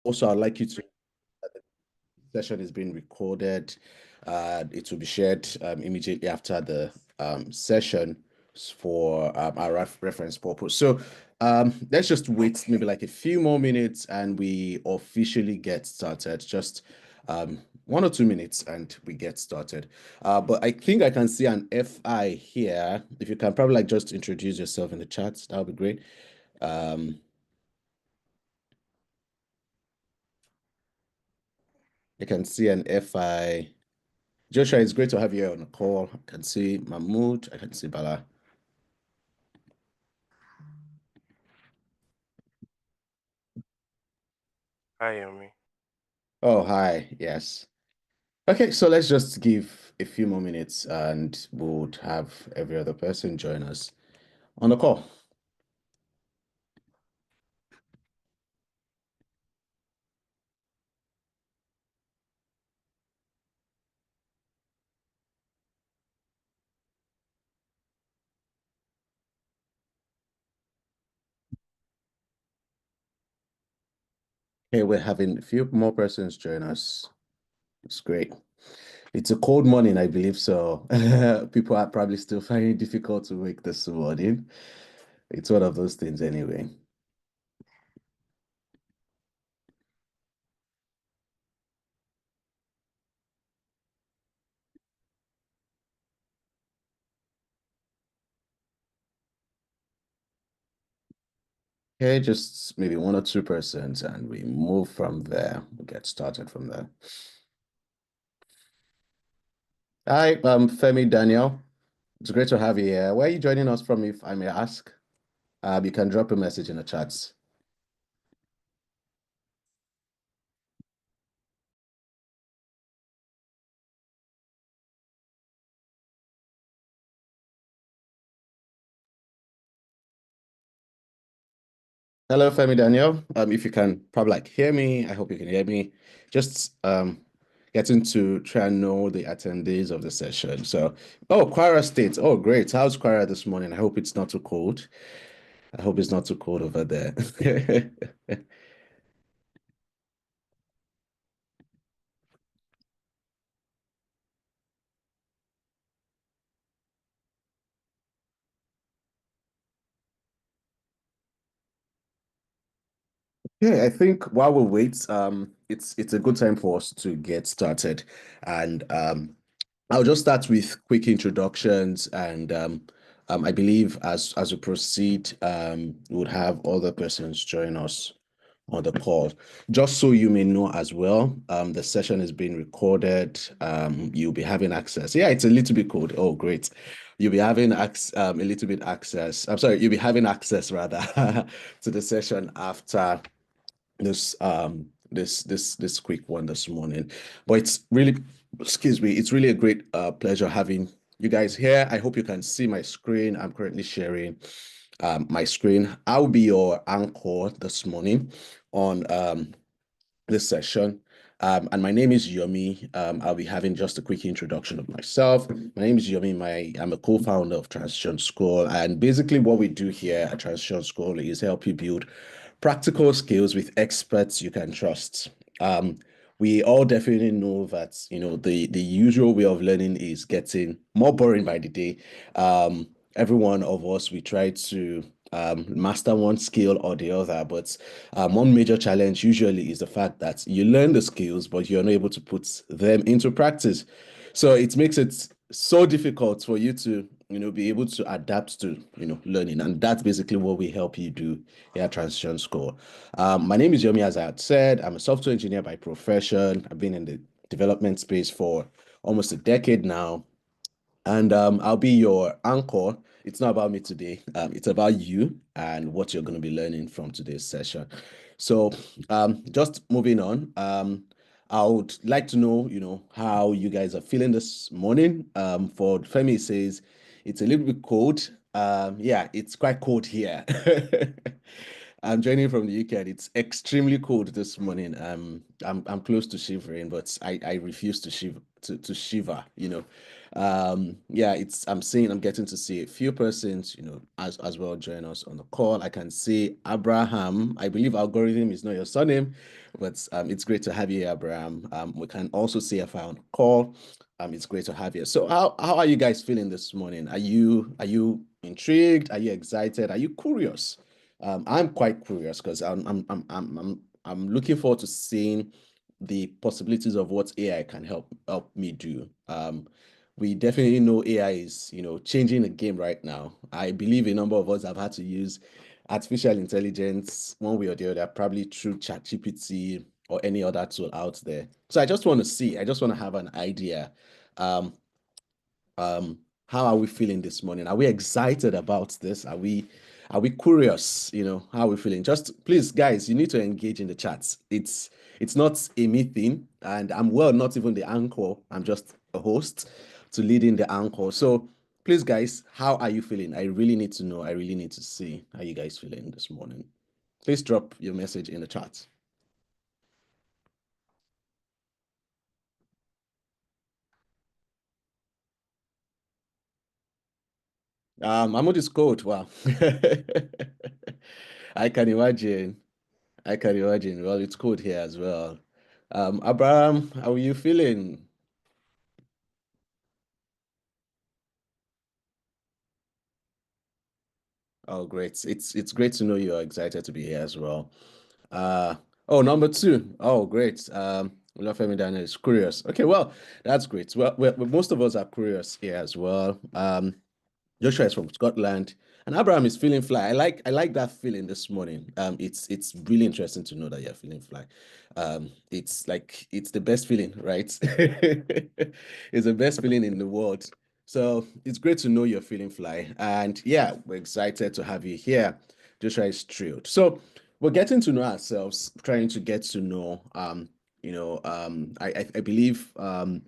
Also, I'd like you to session is being recorded. It will be shared immediately after the session for our reference purpose. So let's just wait maybe like a few more minutes and we officially get started. Just 1 or 2 minutes and we get started. But I think I can see an FI here. If you can probably like just introduce yourself in the chat, that would be great. I can see an FI. Joshua, it's great to have you on the call. I can see Mahmoud. I can see Bala. Hi, Yomi. Oh, hi. Yes. Okay, so let's just give a few more minutes and we'll have every other person join us on the call. Okay, we're having a few more persons join us. It's great. It's a cold morning, I believe, so people are probably still finding it difficult to wake this morning. It's one of those things anyway. Okay, just maybe 1 or 2% and we move from there. We'll get started from there. Hi, I'm Femi Daniel. It's great to have you here. Where are you joining us from, if I may ask? You can drop a message in the chats. Hello, Femi Daniel. If you can probably like hear me, I hope you can hear me. Just getting to try and know the attendees of the session. So, oh, Kwara State. Oh, great. How's Kwara this morning? I hope it's not too cold. I hope it's not too cold over there. Yeah, I think while we wait, it's a good time for us to get started. And I'll just start with quick introductions, and I believe as we proceed, we'll have other persons join us on the call. Just so you may know as well, the session is being recorded. You'll be having access. Yeah, it's a little bit cold. Oh, great. You'll be having a little bit access. I'm sorry, you'll be having access rather to the session after this quick one this morning. But it's really, excuse me, it's really a great pleasure having you guys here. I hope you can see my screen. I'm currently sharing my screen. I'll be your anchor this morning on this session. And my name is Yomi. I'll be having just a quick introduction of myself. My name is Yomi. I'm a co-founder of Transition School. And basically what we do here at Transition School is help you build practical skills with experts you can trust. We all definitely know that, the usual way of learning is getting more boring by the day. Every one of us, we try to master one skill or the other, but one major challenge usually is the fact that you learn the skills, but you're not able to put them into practice. So it makes it so difficult for you to, be able to adapt to, learning. And that's basically what we help you do here at Transition School. My name is Yomi, as I had said. I'm a software engineer by profession. I've been in the development space for almost a decade now. And I'll be your anchor. It's not about me today. It's about you and what you're going to be learning from today's session. So just moving on, I would like to know, how you guys are feeling this morning. For Femi, it says it's a little bit cold. Yeah, it's quite cold here. I'm joining from the UK and it's extremely cold this morning. I'm close to shivering, but I refuse to shiver to shiver. Yeah, I'm getting to see a few persons, as well join us on the call. I can see Abraham. I believe algorithm is not your surname, but it's great to have you, Abraham. We can also see if I on call. It's great to have you. So how are you guys feeling this morning? Are you intrigued? Are you excited? Are you curious? I'm quite curious because I'm looking forward to seeing the possibilities of what AI can help me do. We definitely know AI is, changing the game right now. I believe a number of us have had to use artificial intelligence one way or the other, probably through ChatGPT or any other tool out there. So I just want to have an idea. Um, how are we feeling this morning? Are we excited about this? Are we curious? How are we feeling? Just please, guys, you need to engage in the chats. It's not a me thing, and I'm not even the anchor. I'm just a host to lead in the anchor. So please, guys, how are you feeling? I really need to know. I really need to see how you guys feeling this morning. Please drop your message in the chat. Mahmoud is cold. Wow. I can imagine. I can imagine. Well, it's cold here as well. Abraham, how are you feeling? Oh, great. It's great to know you're excited to be here as well. Uh oh, number two. Oh, great. Olafemi Daniel is curious. Okay, well, that's great. Well, most of us are curious here as well. Joshua is from Scotland, and Abraham is feeling fly. I like that feeling this morning. It's really interesting to know that you're feeling fly. It's like it's the best feeling, right? It's the best feeling in the world. So it's great to know you're feeling fly, and yeah, we're excited to have you here. Joshua is thrilled. So we're getting to know ourselves, trying to get to know. I believe I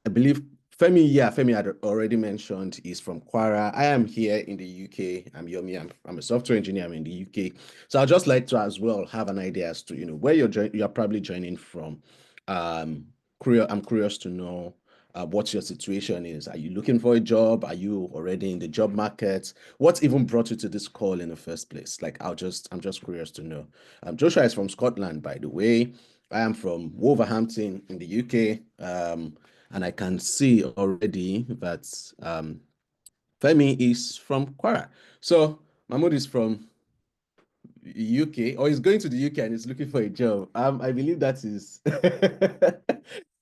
believe Femi, yeah, Femi had already mentioned is from Kwara. I am here in the UK. I'm Yomi. I'm a software engineer. I'm in the UK. So I'd just like to as well have an idea as to, where you're probably joining from. I'm curious to know what your situation is. Are you looking for a job? Are you already in the job market? What even brought you to this call in the first place? Like, I'm just curious to know. Joshua is from Scotland, by the way. I am from Wolverhampton in the UK. And I can see already that Femi is from Kwara. So Mahmoud is from UK, or he's going to the UK and is looking for a job. I believe that is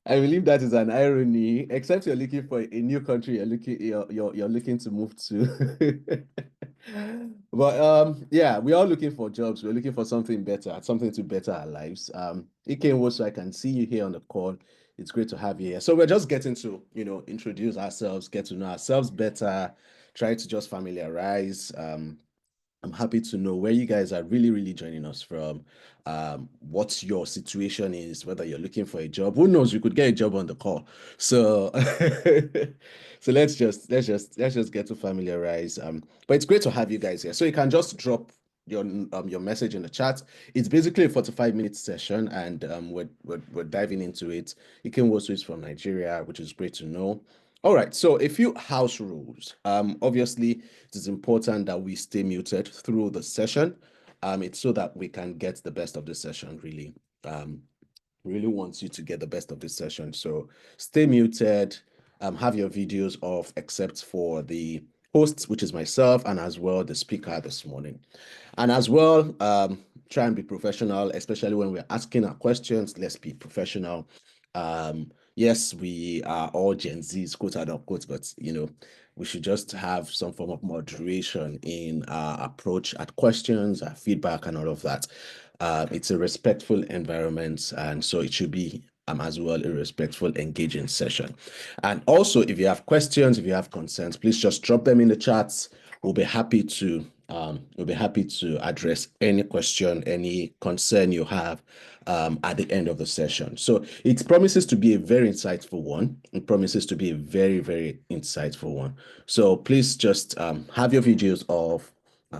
I believe that is an irony, except you're looking for a new country you're looking to move to. But yeah, we're all looking for jobs. We're looking for something better, something to better our lives. Ike so I can see you here on the call. It's great to have you here. So we're just getting to, introduce ourselves, get to know ourselves better, try to just familiarize. I'm happy to know where you guys are really, really joining us from. What your situation is, whether you're looking for a job. Who knows? You could get a job on the call. So, so let's just get to familiarize. But it's great to have you guys here. So you can just drop your message in the chat. It's basically a 45-minute session, and we're diving into it. Ikenwosu is from Nigeria, which is great to know. All right, so a few house rules. Obviously, it is important that we stay muted through the session. It's so that we can get the best of the session, really. Really wants you to get the best of this session. So stay muted, have your videos off, except for the host, which is myself, and as well the speaker this morning. And as well, try and be professional, especially when we're asking our questions. Let's be professional. Yes, we are all Gen Zs, quote unquote, but we should just have some form of moderation in our approach at questions, our feedback, and all of that. It's a respectful environment, and so it should be as well a respectful, engaging session. And also, if you have questions, if you have concerns, please just drop them in the chats. We'll be happy to address any question, any concern you have at the end of the session. So it promises to be a very insightful one. It promises to be a very, very insightful one. So please just have your videos off,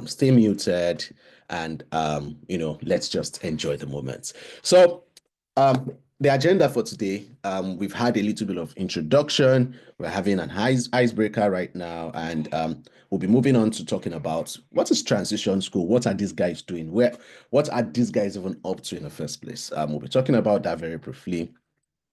stay muted, and let's just enjoy the moment. So the agenda for today, we've had a little bit of introduction. We're having an icebreaker right now, and we'll be moving on to talking about what is transition school, what are these guys doing, what are these guys even up to in the first place. We'll be talking about that very briefly.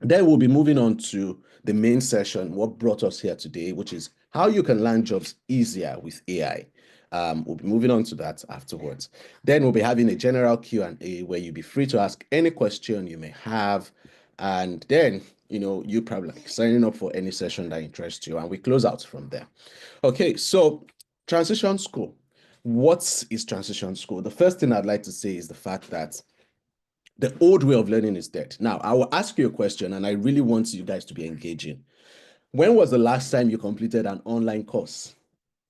Then we'll be moving on to the main session, what brought us here today, which is how you can land jobs easier with AI. We'll be moving on to that afterwards. Then we'll be having a general Q&A where you'll be free to ask any question you may have. And then, you probably like signing up for any session that interests you. And we close out from there. Okay, so transition school. What is transition school? The first thing I'd like to say is the fact that the old way of learning is dead. Now, I will ask you a question, and I really want you guys to be engaging. When was the last time you completed an online course?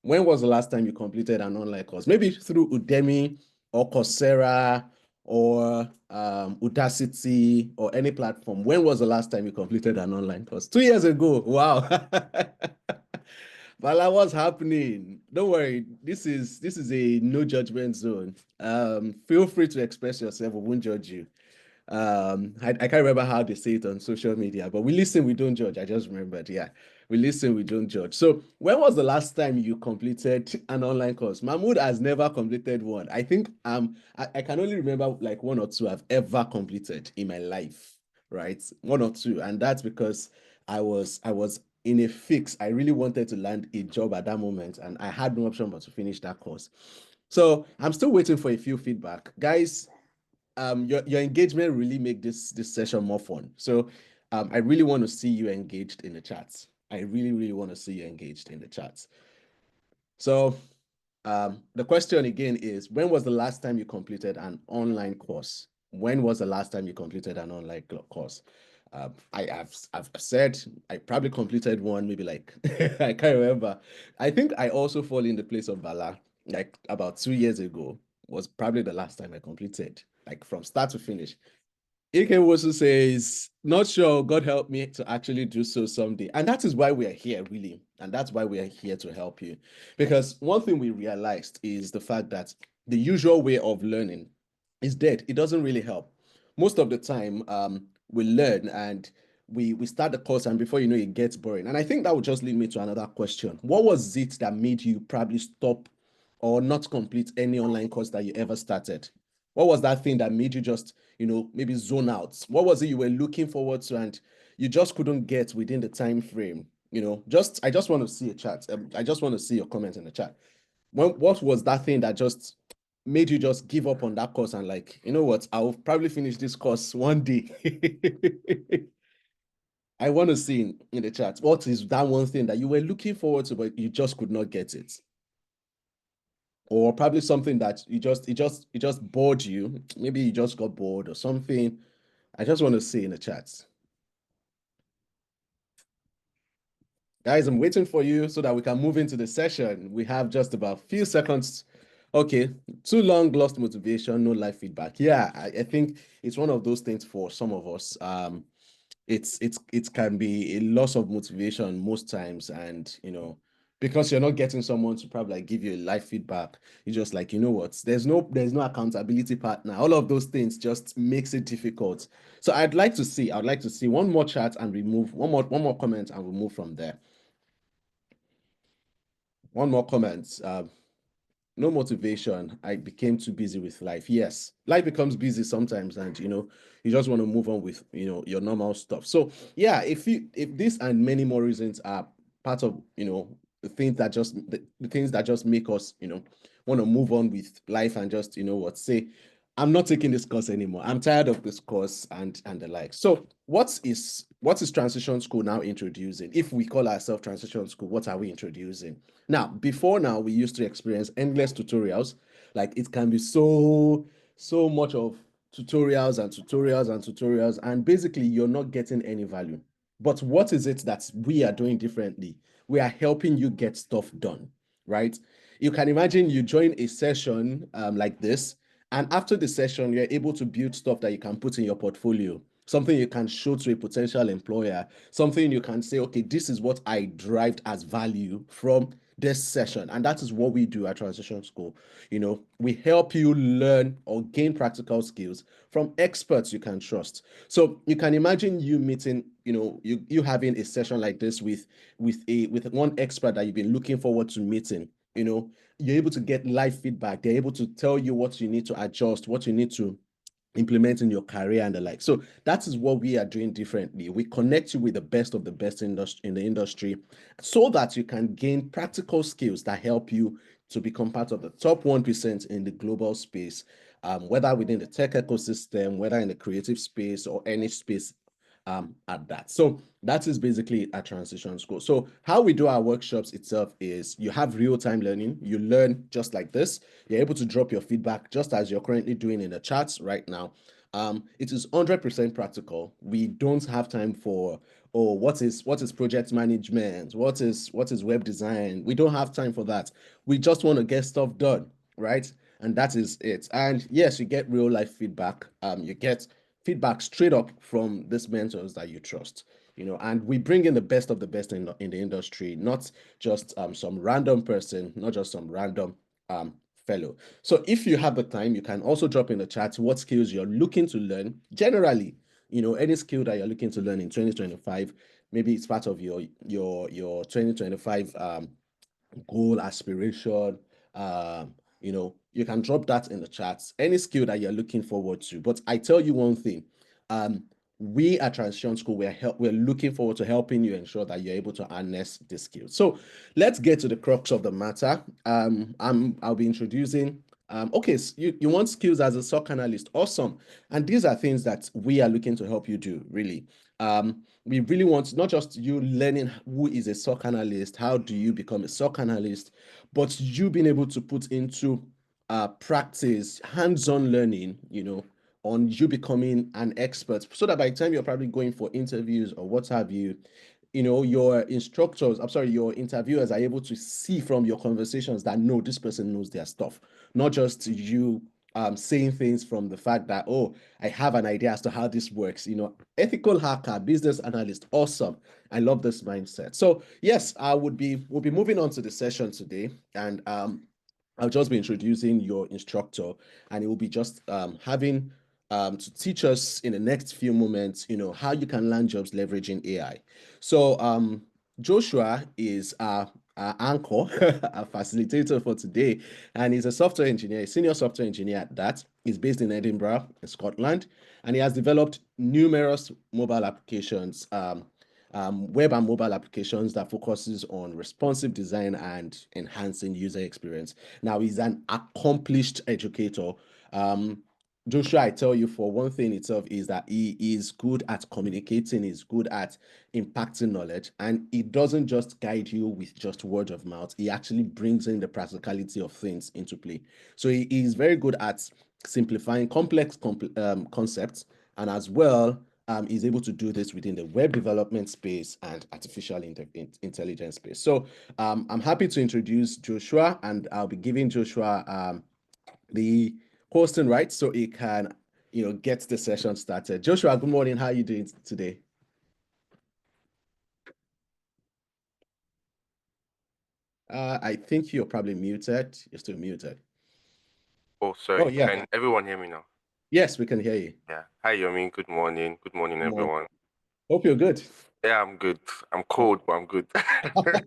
When was the last time you completed an online course? Maybe through Udemy or Coursera or Udacity or any platform. When was the last time you completed an online course? 2 years ago. Wow. Bala, what's happening? Don't worry. This is a no judgment zone. Feel free to express yourself. We won't judge you. I can't remember how they say it on social media, but we listen, we don't judge. I just remembered. Yeah, we listen, we don't judge. So, when was the last time you completed an online course? Mahmoud has never completed one. I think I can only remember like one or two I've ever completed in my life, right? One or two, and that's because I was in a fix. I really wanted to land a job at that moment, and I had no option but to finish that course. So I'm still waiting for a few feedback, guys. Your engagement really make this session more fun. So I really want to see you engaged in the chats. I really want to see you engaged in the chats. So the question again is, when was the last time you completed an online course? When was the last time you completed an online course? I've said I probably completed one, maybe like I can't remember. I think I also fall in the place of Bala, like about 2 years ago was probably the last time I completed, like from start to finish. Ike also says, not sure, God help me to actually do so someday. And that is why we are here, really. And that's why we are here to help you. Because one thing we realized is the fact that the usual way of learning is dead. It doesn't really help. Most of the time, we learn and we start the course, and before you know, it gets boring. And I think that would just lead me to another question. What was it that made you probably stop or not complete any online course that you ever started? What was that thing that made you just, maybe zone out? What was it you were looking forward to and you just couldn't get within the time frame? I just want to see a chat. I just want to see your comment in the chat. What was that thing that just made you just give up on that course and like, you know what, I'll probably finish this course one day. I want to see in the chat, what is that one thing that you were looking forward to, but you just could not get it? Or probably something that it just bored you. Maybe you just got bored or something. I just want to see in the chat. Guys, I'm waiting for you so that we can move into the session. We have just about a few seconds. Okay, too long, lost motivation, no live feedback. Yeah, I think it's one of those things for some of us. It can be a loss of motivation most times, and because you're not getting someone to probably like give you a live feedback, you just like, you know what, there's no accountability partner. All of those things just makes it difficult. So I'd like to see one more chat and remove one more comment and we'll move from there. One more comment. No motivation. I became too busy with life. Yes, life becomes busy sometimes, and you just want to move on with your normal stuff. So yeah, if this and many more reasons are part of the things that just make us want to move on with life and just say, I'm not taking this course anymore. I'm tired of this course and the like. So what is transition school now introducing? If we call ourselves transition school, what are we introducing? Now, before now, we used to experience endless tutorials. Like it can be so much of tutorials and tutorials and tutorials, and basically you're not getting any value. But what is it that we are doing differently? We are helping you get stuff done, right? You can imagine you join a session like this, and after the session, you're able to build stuff that you can put in your portfolio, something you can show to a potential employer, something you can say, okay, this is what I derived as value from this session. And that is what we do at Transition School. You know, we help you learn or gain practical skills from experts you can trust. So you can imagine you meeting, you know, you having a session like this with one expert that you've been looking forward to meeting. You know, you're able to get live feedback. They're able to tell you what you need to adjust, what you need to implement in your career and the like. So that is what we are doing differently. We connect you with the best of the best in the industry so that you can gain practical skills that help you to become part of the top 1% in the global space, whether within the tech ecosystem, whether in the creative space or any space at that. So that is basically a transition school. So how we do our workshops itself is you have real-time learning. You learn just like this. You're able to drop your feedback just as you're currently doing in the chats right now. It is 100% practical. We don't have time for, oh, what is project management? What is web design? We don't have time for that. We just want to get stuff done, right? And that is it. And yes, you get real life feedback. You get feedback straight up from these mentors that you trust, you know, and we bring in the best of the best in the industry, not just some random person, not just some random fellow. So if you have the time, you can also drop in the chat what skills you're looking to learn generally, you know, any skill that you're looking to learn in 2025. Maybe it's part of your 2025 goal, aspiration. You know, you can drop that in the chats, any skill that you're looking forward to. But I tell you one thing, we at Transition School, we're looking forward to helping you ensure that you're able to harness this skill. So let's get to the crux of the matter. I'll be introducing. Okay, so you want skills as a SOC analyst, awesome. And these are things that we are looking to help you do, really. We really want not just you learning who is a SOC analyst, how do you become a SOC analyst, but you being able to put into practice, hands-on learning, you know, on you becoming an expert, so that by the time you're probably going for interviews or what have you, you know, your your interviewers are able to see from your conversations that no, this person knows their stuff, not just you saying things from the fact that, oh, I have an idea as to how this works. You know, ethical hacker, business analyst, awesome. I love this mindset. So yes, we'll be moving on to the session today, and I'll just be introducing your instructor, and it will be just having to teach us in the next few moments, you know, how you can land jobs leveraging AI. So Joshua is our anchor, a facilitator for today, and he's a software engineer, a senior software engineer at that. He's based in Edinburgh, in Scotland, and he has developed numerous mobile applications, web and mobile applications that focuses on responsive design and enhancing user experience. Now, he's an accomplished educator. Joshua, I tell you, for one thing itself, is that he is good at communicating, he's good at impacting knowledge, and he doesn't just guide you with just word of mouth. He actually brings in the practicality of things into play. So he is very good at simplifying complex concepts, and as well, is able to do this within the web development space and artificial intelligence space. So I'm happy to introduce Joshua, and I'll be giving Joshua the hosting rights so he can, you know, get the session started. Joshua, good morning. How are you doing today? I think you're probably muted. You're still muted. Oh, sorry. Oh, yeah. Can everyone hear me now? Yes, we can hear you. Yeah. Hi, Yomi. Good morning. Good morning, Good morning. everyone. Hope you're good. Yeah, I'm good. I'm cold, but I'm good.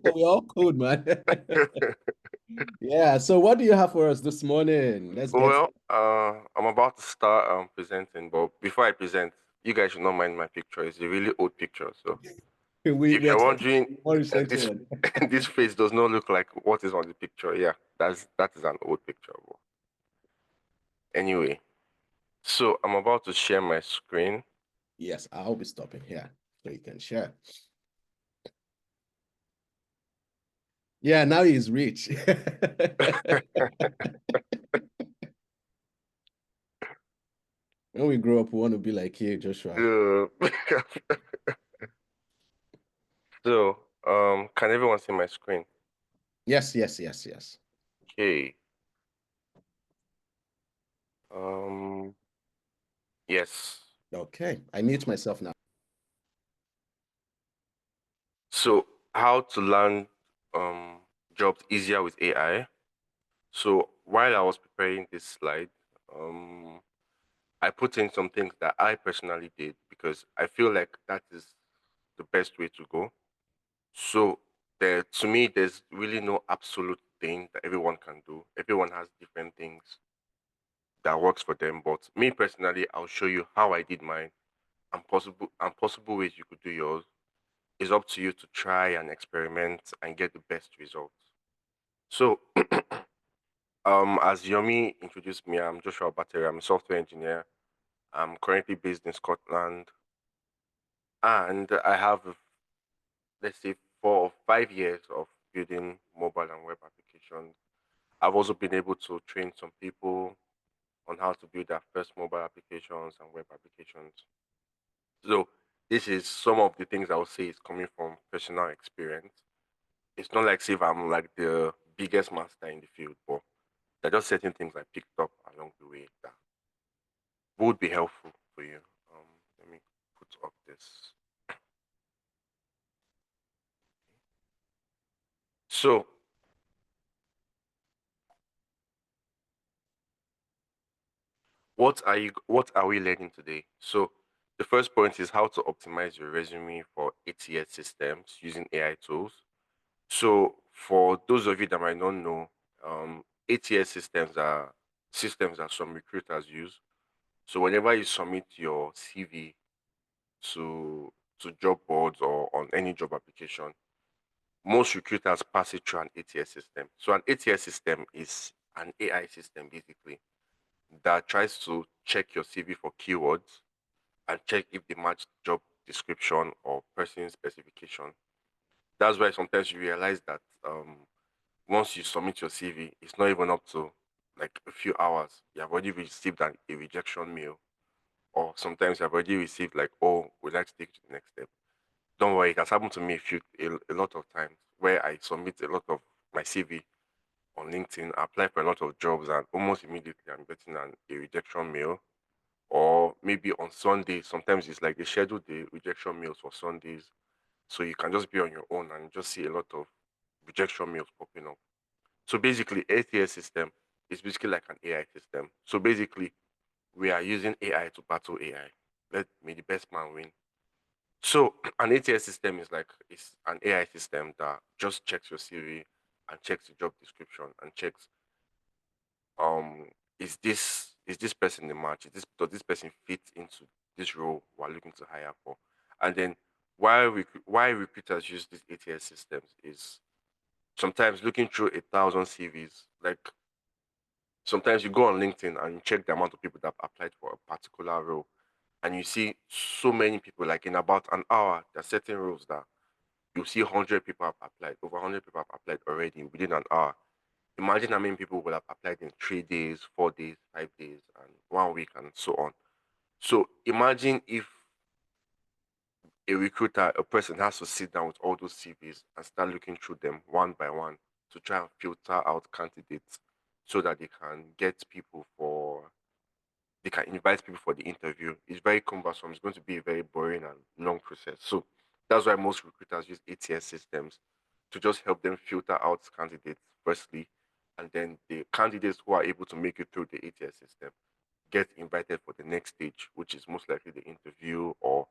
We're all cold, man. Yeah. So what do you have for us this morning? Let's get Well, I'm about to start presenting, but before I present, you guys should not mind my picture. It's a really old picture. So we if you're expect wondering, more recent this one. this face does not look like what is on the picture. Yeah, that is an old picture. But anyway, so I'm about to share my screen. Yes, I'll be stopping here so you can share. Yeah, now he's rich. When we grow up, we want to be like you, Joshua. So, can everyone see my screen? Yes, yes, yes, yes. Okay. Yes. Okay, I mute myself now. So, how to land jobs easier with AI. So while I was preparing this slide, um, I put in some things that I personally did because I feel like that is the best way to go. So there, to me, there's really no absolute thing that everyone can do. Everyone has different things that works for them. But me personally, I'll show you how I did mine and possible ways you could do yours. It's up to you to try and experiment and get the best results. So as Yomi introduced me, I'm Joshua Battery. I'm a software engineer. I'm currently based in Scotland, and I have, let's say, 4 or 5 years of building mobile and web applications. I've also been able to train some people on how to build their first mobile applications and web applications. So this is some of the things I would say is coming from personal experience. It's not like say if I'm like the biggest master in the field, but there are just certain things I picked up along the way that would be helpful for you. Let me put up this. So, what are we learning today? So, the first point is how to optimize your resume for ATS systems using AI tools. So, for those of you that might not know, ATS systems are systems that some recruiters use. So, whenever you submit your CV to job boards or on any job application, most recruiters pass it through an ATS system. So an ATS system is an AI system basically that tries to check your CV for keywords and check if they match job description or person specification. That's why sometimes you realize that once you submit your CV, it's not even up to like a few hours. You have already received a rejection mail, or sometimes you have already received like, oh, we'd like to take you to the next step. Don't worry, it has happened to me a lot of times where I submit a lot of my CV on LinkedIn, I apply for a lot of jobs, and almost immediately I'm getting a rejection mail. Or maybe on Sunday, sometimes it's like they schedule the rejection mails for Sundays, so you can just be on your own and just see a lot of rejection mails popping up. So basically, ATS system is basically like an AI system. So basically, we are using AI to battle AI. Let may the best man win. So an ATS system is like it's an AI system that just checks your CV and checks the job description and checks um is this person the match? Does this person fit into this role we're looking to hire for? And then why recruiters use these ATS systems is sometimes looking through 1,000 CVs. Like sometimes you go on LinkedIn and you check the amount of people that have applied for a particular role, and you see so many people. Like in about an hour, there are certain roles that you see 100 people have applied. Over 100 people have applied already within an hour. Imagine how many people would have applied in 3 days, 4 days, 5 days, and 1 week, and so on. So imagine if a recruiter, a person has to sit down with all those CVs and start looking through them one by one to try and filter out candidates so that they can invite people for the interview. It's very cumbersome. It's going to be a very boring and long process. So that's why most recruiters use ATS systems to just help them filter out candidates firstly, and then the candidates who are able to make it through the ATS system get invited for the next stage, which is most likely the interview or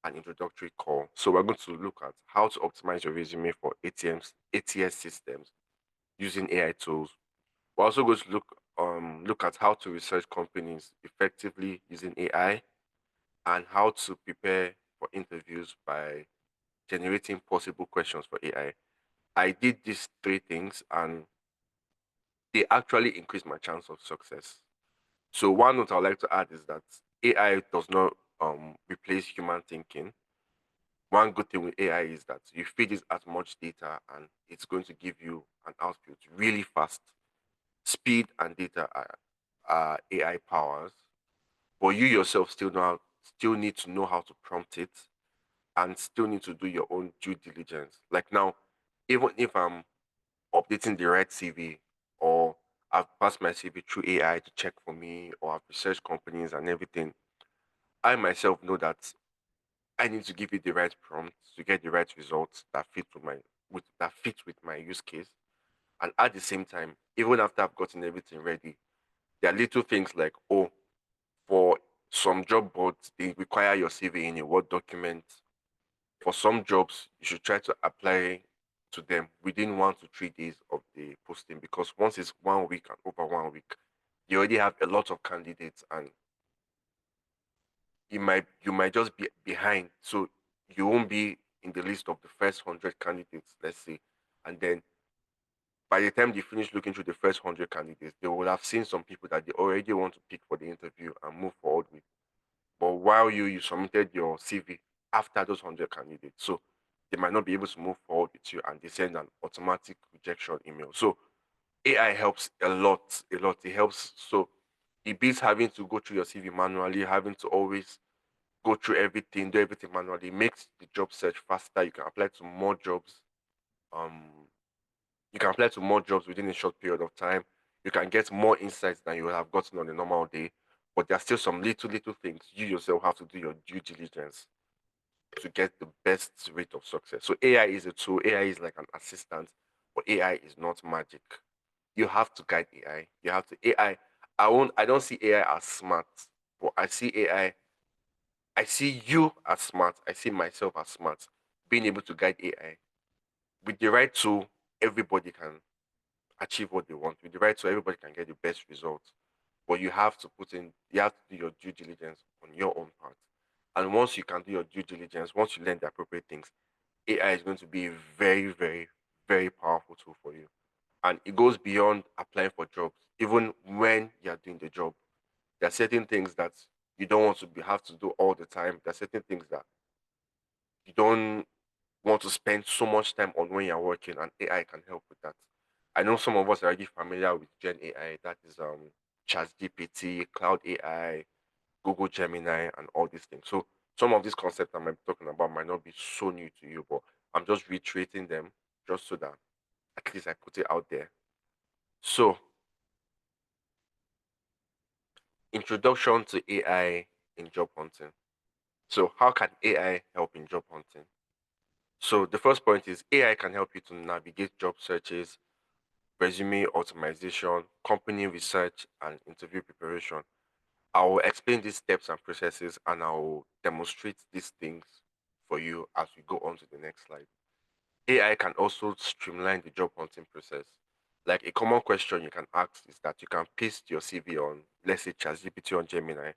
an introductory call. So we're going to look at how to optimize your resume for ATS systems using AI tools. We're also going to look at how to research companies effectively using AI and how to prepare for interviews by generating possible questions for AI. I did these three things and they actually increase my chance of success. So one note I'd like to add is that AI does not replace human thinking. One good thing with AI is that you feed it as much data and it's going to give you an output really fast. Speed and data are AI powers, but you yourself still need to know how to prompt it and still need to do your own due diligence. Like now, even if I'm updating the right CV or I've passed my CV through AI to check for me or I've researched companies and everything, I myself know that I need to give it the right prompt to get the right results that fit with my use case. And at the same time, even after I've gotten everything ready, there are little things like, oh, for some job boards, they require your CV in a Word document. For some jobs, you should try to apply to them within 1 to 3 days of the posting, because once it's 1 week and over 1 week, you already have a lot of candidates, and you might just be behind. So you won't be in the list of the first 100 candidates, let's say. And then by the time they finish looking through the first 100 candidates, they will have seen some people that they already want to pick for the interview and move forward with. But while you submitted your CV after those 100 candidates, so they might not be able to move forward with you, and they send an automatic rejection email. So AI helps a lot, a lot. It helps. So it beats having to go through your CV manually, having to always go through everything, do everything manually. It makes the job search faster. You can apply to more jobs. Um, you can apply to more jobs within a short period of time. You can get more insights than you would have gotten on a normal day. But there are still some little things you yourself have to do your due diligence to get the best rate of success. So AI is a tool. AI is like an assistant, but AI is not magic. You have to guide AI. You have to AI. I don't see AI as smart, but I see AI. I see you as smart. I see myself as smart. Being able to guide AI with the right tool, everybody can achieve what they want. With the right tool, everybody can get the best results. But you have to do your due diligence on your own part. And once you can do your due diligence, once you learn the appropriate things, AI is going to be a very, very, very powerful tool for you. And it goes beyond applying for jobs. Even when you're doing the job, there are certain things that you don't want to have to do all the time. There are certain things that you don't want to spend so much time on when you're working, and AI can help with that. I know some of us are already familiar with Gen AI, that is ChatGPT, Cloud AI, Google Gemini, and all these things. So some of these concepts I might be talking about might not be so new to you, but I'm just reiterating them just so that at least I put it out there. So, introduction to AI in job hunting. So, how can AI help in job hunting? So, the first point is AI can help you to navigate job searches, resume optimization, company research, and interview preparation. I will explain these steps and processes, and I will demonstrate these things for you as we go on to the next slide. AI can also streamline the job hunting process. Like, a common question you can ask is that you can paste your CV on, let's say, ChatGPT on Gemini,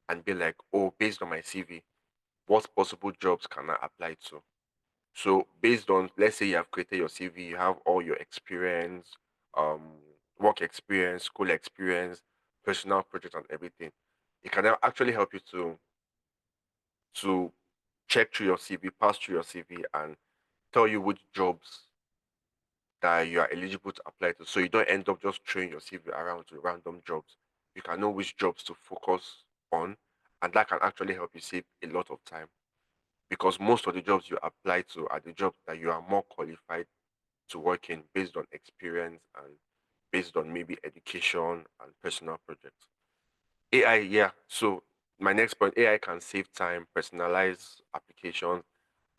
and be like, oh, based on my CV, what possible jobs can I apply to? So based on, let's say you have created your CV, you have all your experience, um, work experience, school experience, personal project, and everything. It can actually help you to check through your CV, pass through your CV, and tell you which jobs that you are eligible to apply to. So you don't end up just throwing your CV around to random jobs. You can know which jobs to focus on, and that can actually help you save a lot of time, because most of the jobs you apply to are the jobs that you are more qualified to work in based on experience and based on maybe education and personal projects. AI, yeah. So my next point, AI can save time, personalize applications,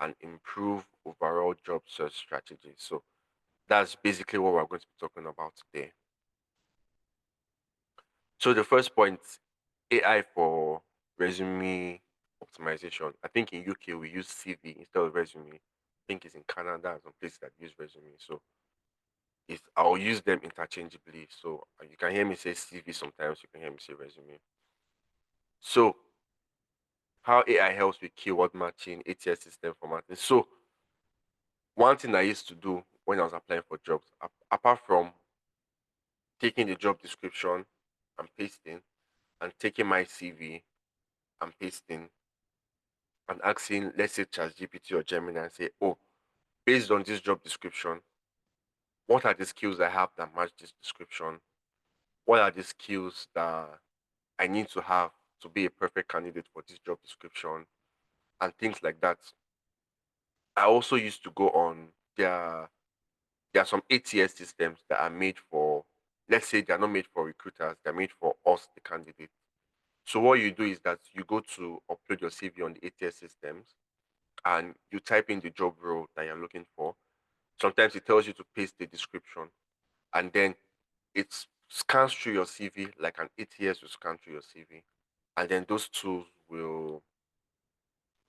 and improve overall job search strategies. So that's basically what we're going to be talking about today. So the first point, AI for resume optimization. I think in UK we use CV instead of resume. I think it's in Canada and some places that use resume. So I'll use them interchangeably. So you can hear me say CV sometimes, you can hear me say resume. So how AI helps with keyword matching, ATS system formatting. So one thing I used to do when I was applying for jobs, apart from taking the job description and pasting, and taking my CV and pasting, and asking, let's say, ChatGPT or Gemini, and say, oh, based on this job description, what are the skills I have that match this description? What are the skills that I need to have to be a perfect candidate for this job description, and things like that. I also used to go on there are some ATS systems that are made for, let's say they're not made for recruiters, they're made for us, the candidates. So what you do is that you go to upload your CV on the ATS systems, and you type in the job role that you're looking for. Sometimes it tells you to paste the description. and then it scans through your CV like an ATS will scan through your CV, and then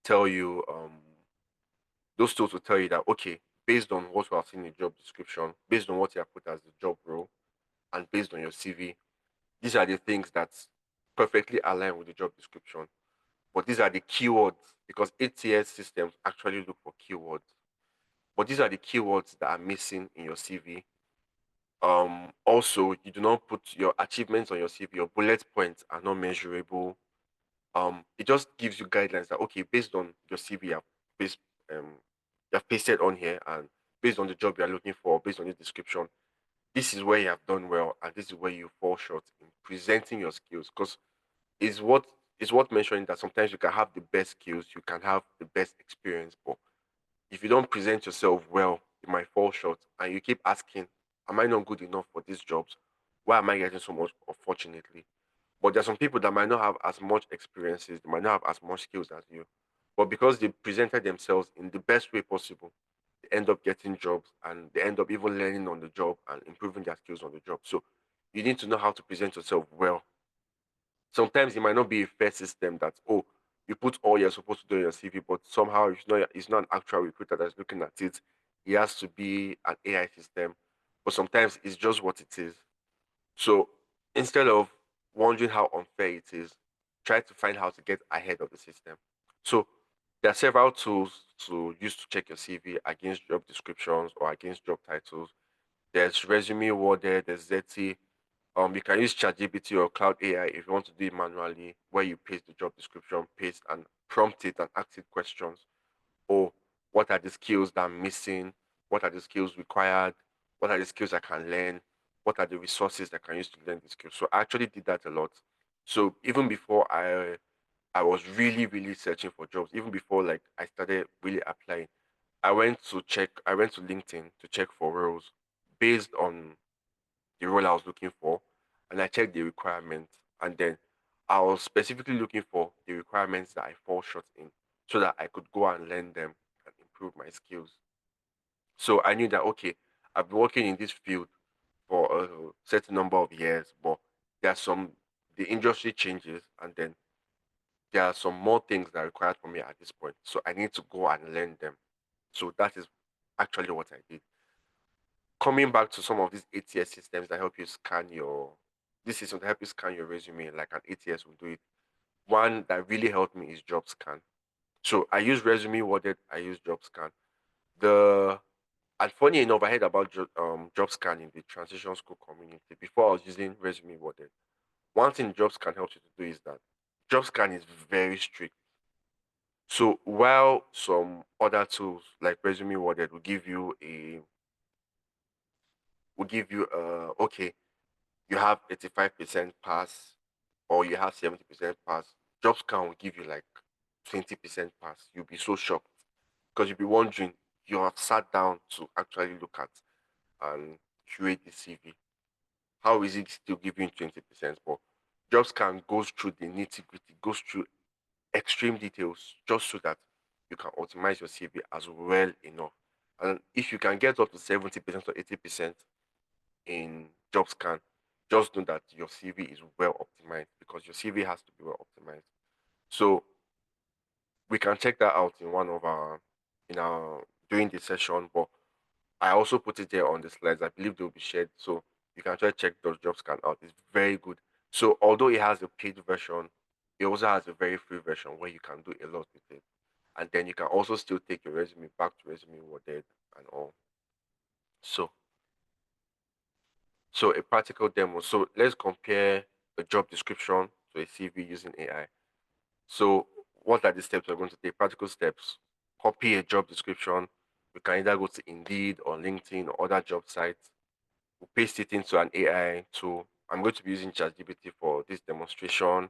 tell you those tools will tell you that, okay, based on what we have seen in the job description, based on what you have put as the job role, and based on your CV, these are the things that perfectly align with the job description. But these are the keywords, because ATS systems actually look for keywords. But these are the keywords that are missing in your CV. Also, you do not put your achievements on your CV. Your bullet points are not measurable. It just gives you guidelines that, okay, based on your CV, based um you have pasted on here, and based on the job you are looking for, based on the description, this is where you have done well, and this is where you fall short in presenting your skills. Because is what is what mentioning that sometimes you can have the best skills, you can have the best experience, but if you don't present yourself well, you might fall short. And you keep asking, am I not good enough for these jobs? Why am I getting so much? Unfortunately, but there's some people that might not have as much experiences, they might not have as much skills as you, but because they presented themselves in the best way possible, they end up getting jobs, and they end up even learning on the job and improving their skills on the job. So you need to know how to present yourself well. Sometimes it might not be a fair system that, oh, you put all you're supposed to do in your CV, but somehow it's not an actual recruiter that's looking at it. It has to be an AI system. But sometimes it's just what it is. So instead of wondering how unfair it is, try to find how to get ahead of the system. So there are several tools to use to check your CV against job descriptions or against job titles. There's Resume Worded, there's Zeti. You can use ChatGPT or Cloud AI if you want to do it manually, where you paste the job description, paste and prompt it and ask it questions. Or what are the skills that I'm missing? What are the skills required? What are the skills I can learn? What are the resources that I can use to learn the skills? So I actually did that a lot. So even before I was really, really searching for jobs, even before like I started really applying, I went to LinkedIn to check for roles based on the role I was looking for, and I checked the requirements, and then I was specifically looking for the requirements that I fall short in, so that I could go and learn them and improve my skills. So I knew that, okay, I've been working in this field for a certain number of years, but there are some the industry changes, and then there are some more things that are required from me at this point. So I need to go and learn them. So that is actually what I did. Coming back to some of these ATS systems that help you scan your this system to help you scan your resume like an ATS will do it. One that really helped me is JobScan. So I use Resume Worded, I use JobScan. The and funny enough, I heard about JobScan in the transition school community before I was using Resume Worded. One thing JobScan helps you to do is that JobScan is very strict. So while some other tools like Resume Worded will give you okay, you have 85% pass or you have 70% pass, JobScan will give you like 20% pass. You'll be so shocked because you'll be wondering, you have sat down to actually look at and curate the CV. How is it still giving 20%? But JobScan goes through the nitty gritty, goes through extreme details just so that you can optimize your CV as well enough. And if you can get up to 70% or 80% in JobScan, just know that your CV is well optimized because your CV has to be well optimized. So we can check that out in our during the session, but I also put it there on the slides. I believe they'll be shared. So you can try to check those JobScan out. It's very good. So although it has a paid version, it also has a very free version where you can do a lot with it. And then you can also still take your resume back to Resume Worded and all. So So a practical demo. So let's compare a job description to a CV using AI. So what are the steps we're going to take? Practical steps. Copy a job description. We can either go to Indeed or LinkedIn or other job sites. We paste it into an AI tool. I'm going to be using ChatGPT for this demonstration,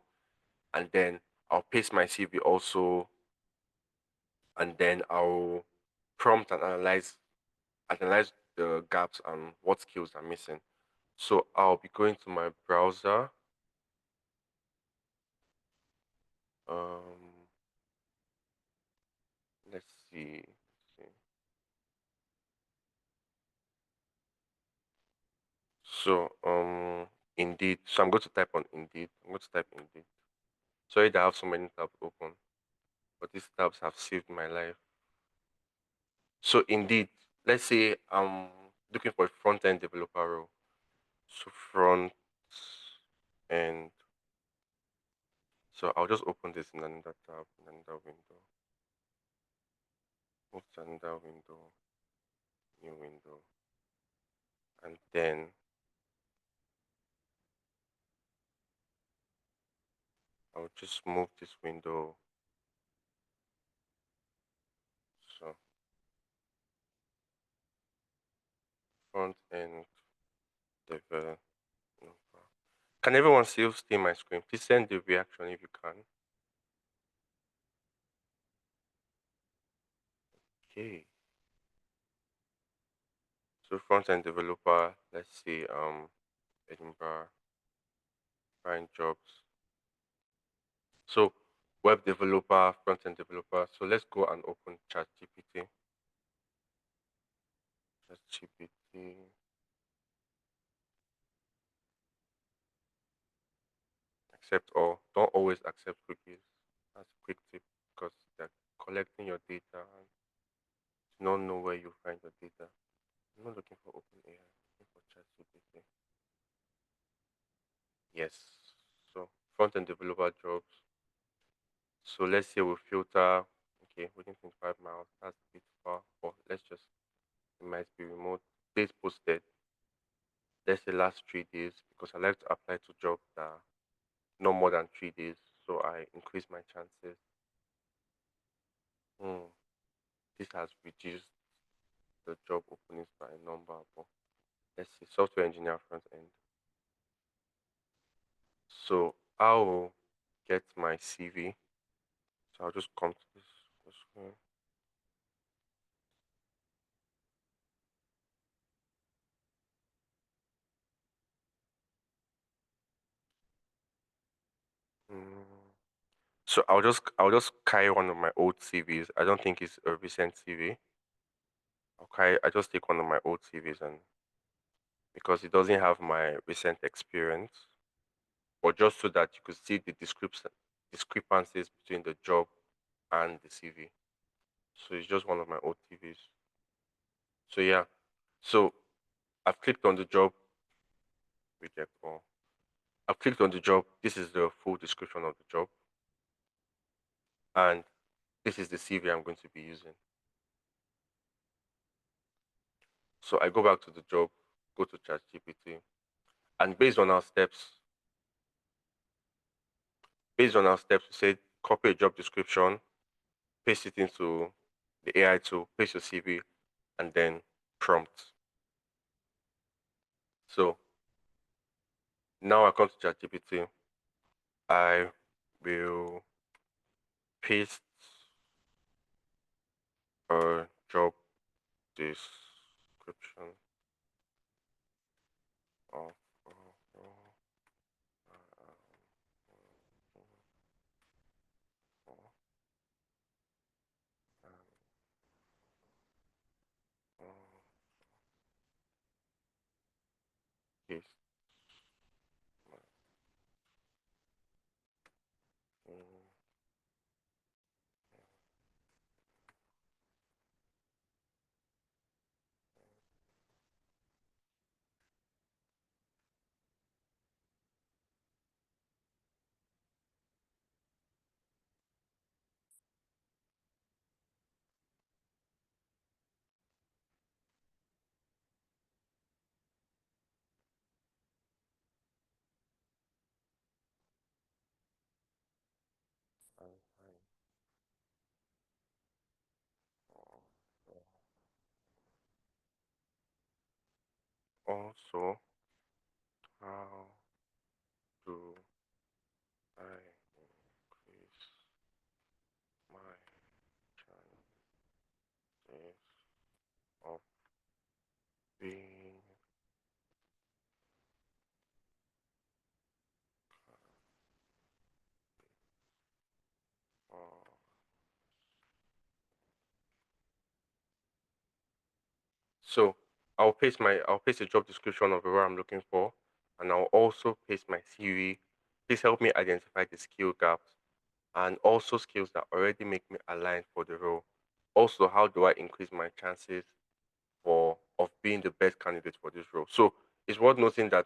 and then I'll paste my CV also, and then I'll prompt and analyze the gaps and what skills I'm missing. So I'll be going to my browser. Um, let's see. So Indeed. So I'm going to type on Indeed. I'm going to type Indeed. Sorry that I have so many tabs open, but these tabs have saved my life. So Indeed, let's say I'm looking for a front end developer role. So front end. So I'll just open this in another tab, in another window. Move to another window, new window, and then I'll just move this window. So front end developer. Can everyone still see my screen? Please send the reaction if you can. Okay. So front end developer, let's see, Edinburgh, find jobs. So web developer, front end developer. So let's go and open ChatGPT. ChatGPT. Accept all. Don't always accept cookies. That's a quick tip because they're collecting your data and you don't know where you find your data. I'm not looking for OpenAI. I'm looking for ChatGPT. Yes. So front end developer jobs. So let's say we filter. Okay, within 25 miles. That's a bit far, but let's just, it might be remote. Days posted. Let's say last 3 days because I like to apply to jobs that are no more than 3 days, so I increase my chances. Hmm. This has reduced the job openings by a number, but let's see, software engineer front end. So I'll get my CV. So I'll just come to this screen. Mm. So I'll just carry one of my old CVs. I don't think it's a recent CV. I just take one of my old CVs and because it doesn't have my recent experience, but just so that you could see the discrepancies between the job and the CV. So it's just one of my old TVs. So yeah. So I've clicked on the job, reject all. I've clicked on the job. This is the full description of the job. And this is the CV I'm going to be using. So I go back to the job, go to ChatGPT, and based on our steps, we said copy a job description, paste it into the AI tool, paste your CV, and then prompt. So now I come to ChatGPT. I will paste a job description of paste. Also, how do I increase my chances of being uh, so I'll paste the job description of the role I'm looking for, and I'll also paste my CV. Please help me identify the skill gaps and also skills that already make me aligned for the role. Also, how do I increase my chances for of being the best candidate for this role? So it's worth noting that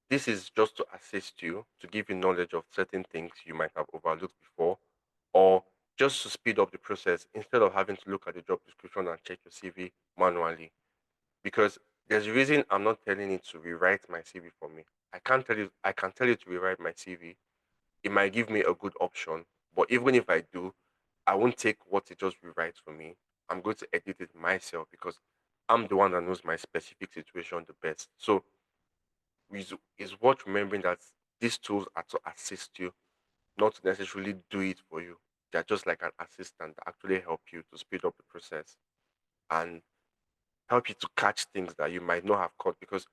this is just to assist you, to give you knowledge of certain things you might have overlooked before, or just to speed up the process instead of having to look at the job description and check your CV manually. Because there's a reason I'm not telling it to rewrite my CV for me. I can tell you to rewrite my CV. It might give me a good option, but even if I do, I won't take what it just rewrites for me. I'm going to edit it myself because I'm the one that knows my specific situation the best. So it's worth remembering that these tools are to assist you, not to necessarily do it for you. They're just like an assistant that actually help you to speed up the process and help you to catch things that you might not have caught. Because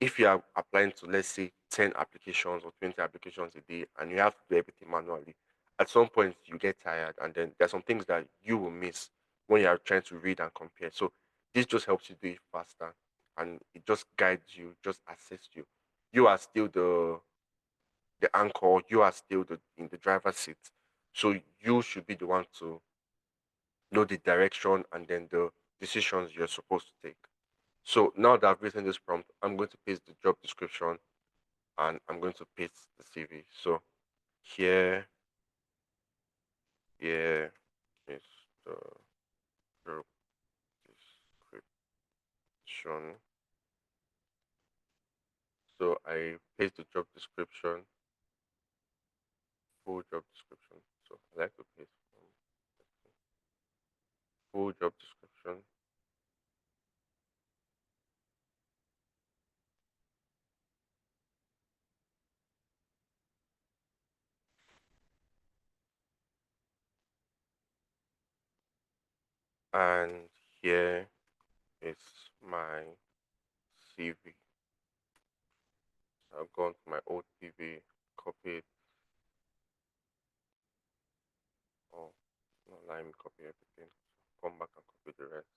if you are applying to, let's say, 10 applications or 20 applications a day and you have to do everything manually, at some point you get tired and then there's some things that you will miss when you are trying to read and compare. So this just helps you do it faster and it just guides you, just assists you. You are still the anchor, you are still in the driver's seat. So you should be the one to know the direction and then the decisions you're supposed to take. So now that I've written this prompt, I'm going to paste the job description and I'm going to paste the CV. So here, here is the job description. So I paste the job description, full job description. So I like to paste full job description. And here is my CV. I've gone to my old CV, copied, oh, not letting me copy everything. Come back and copy the rest.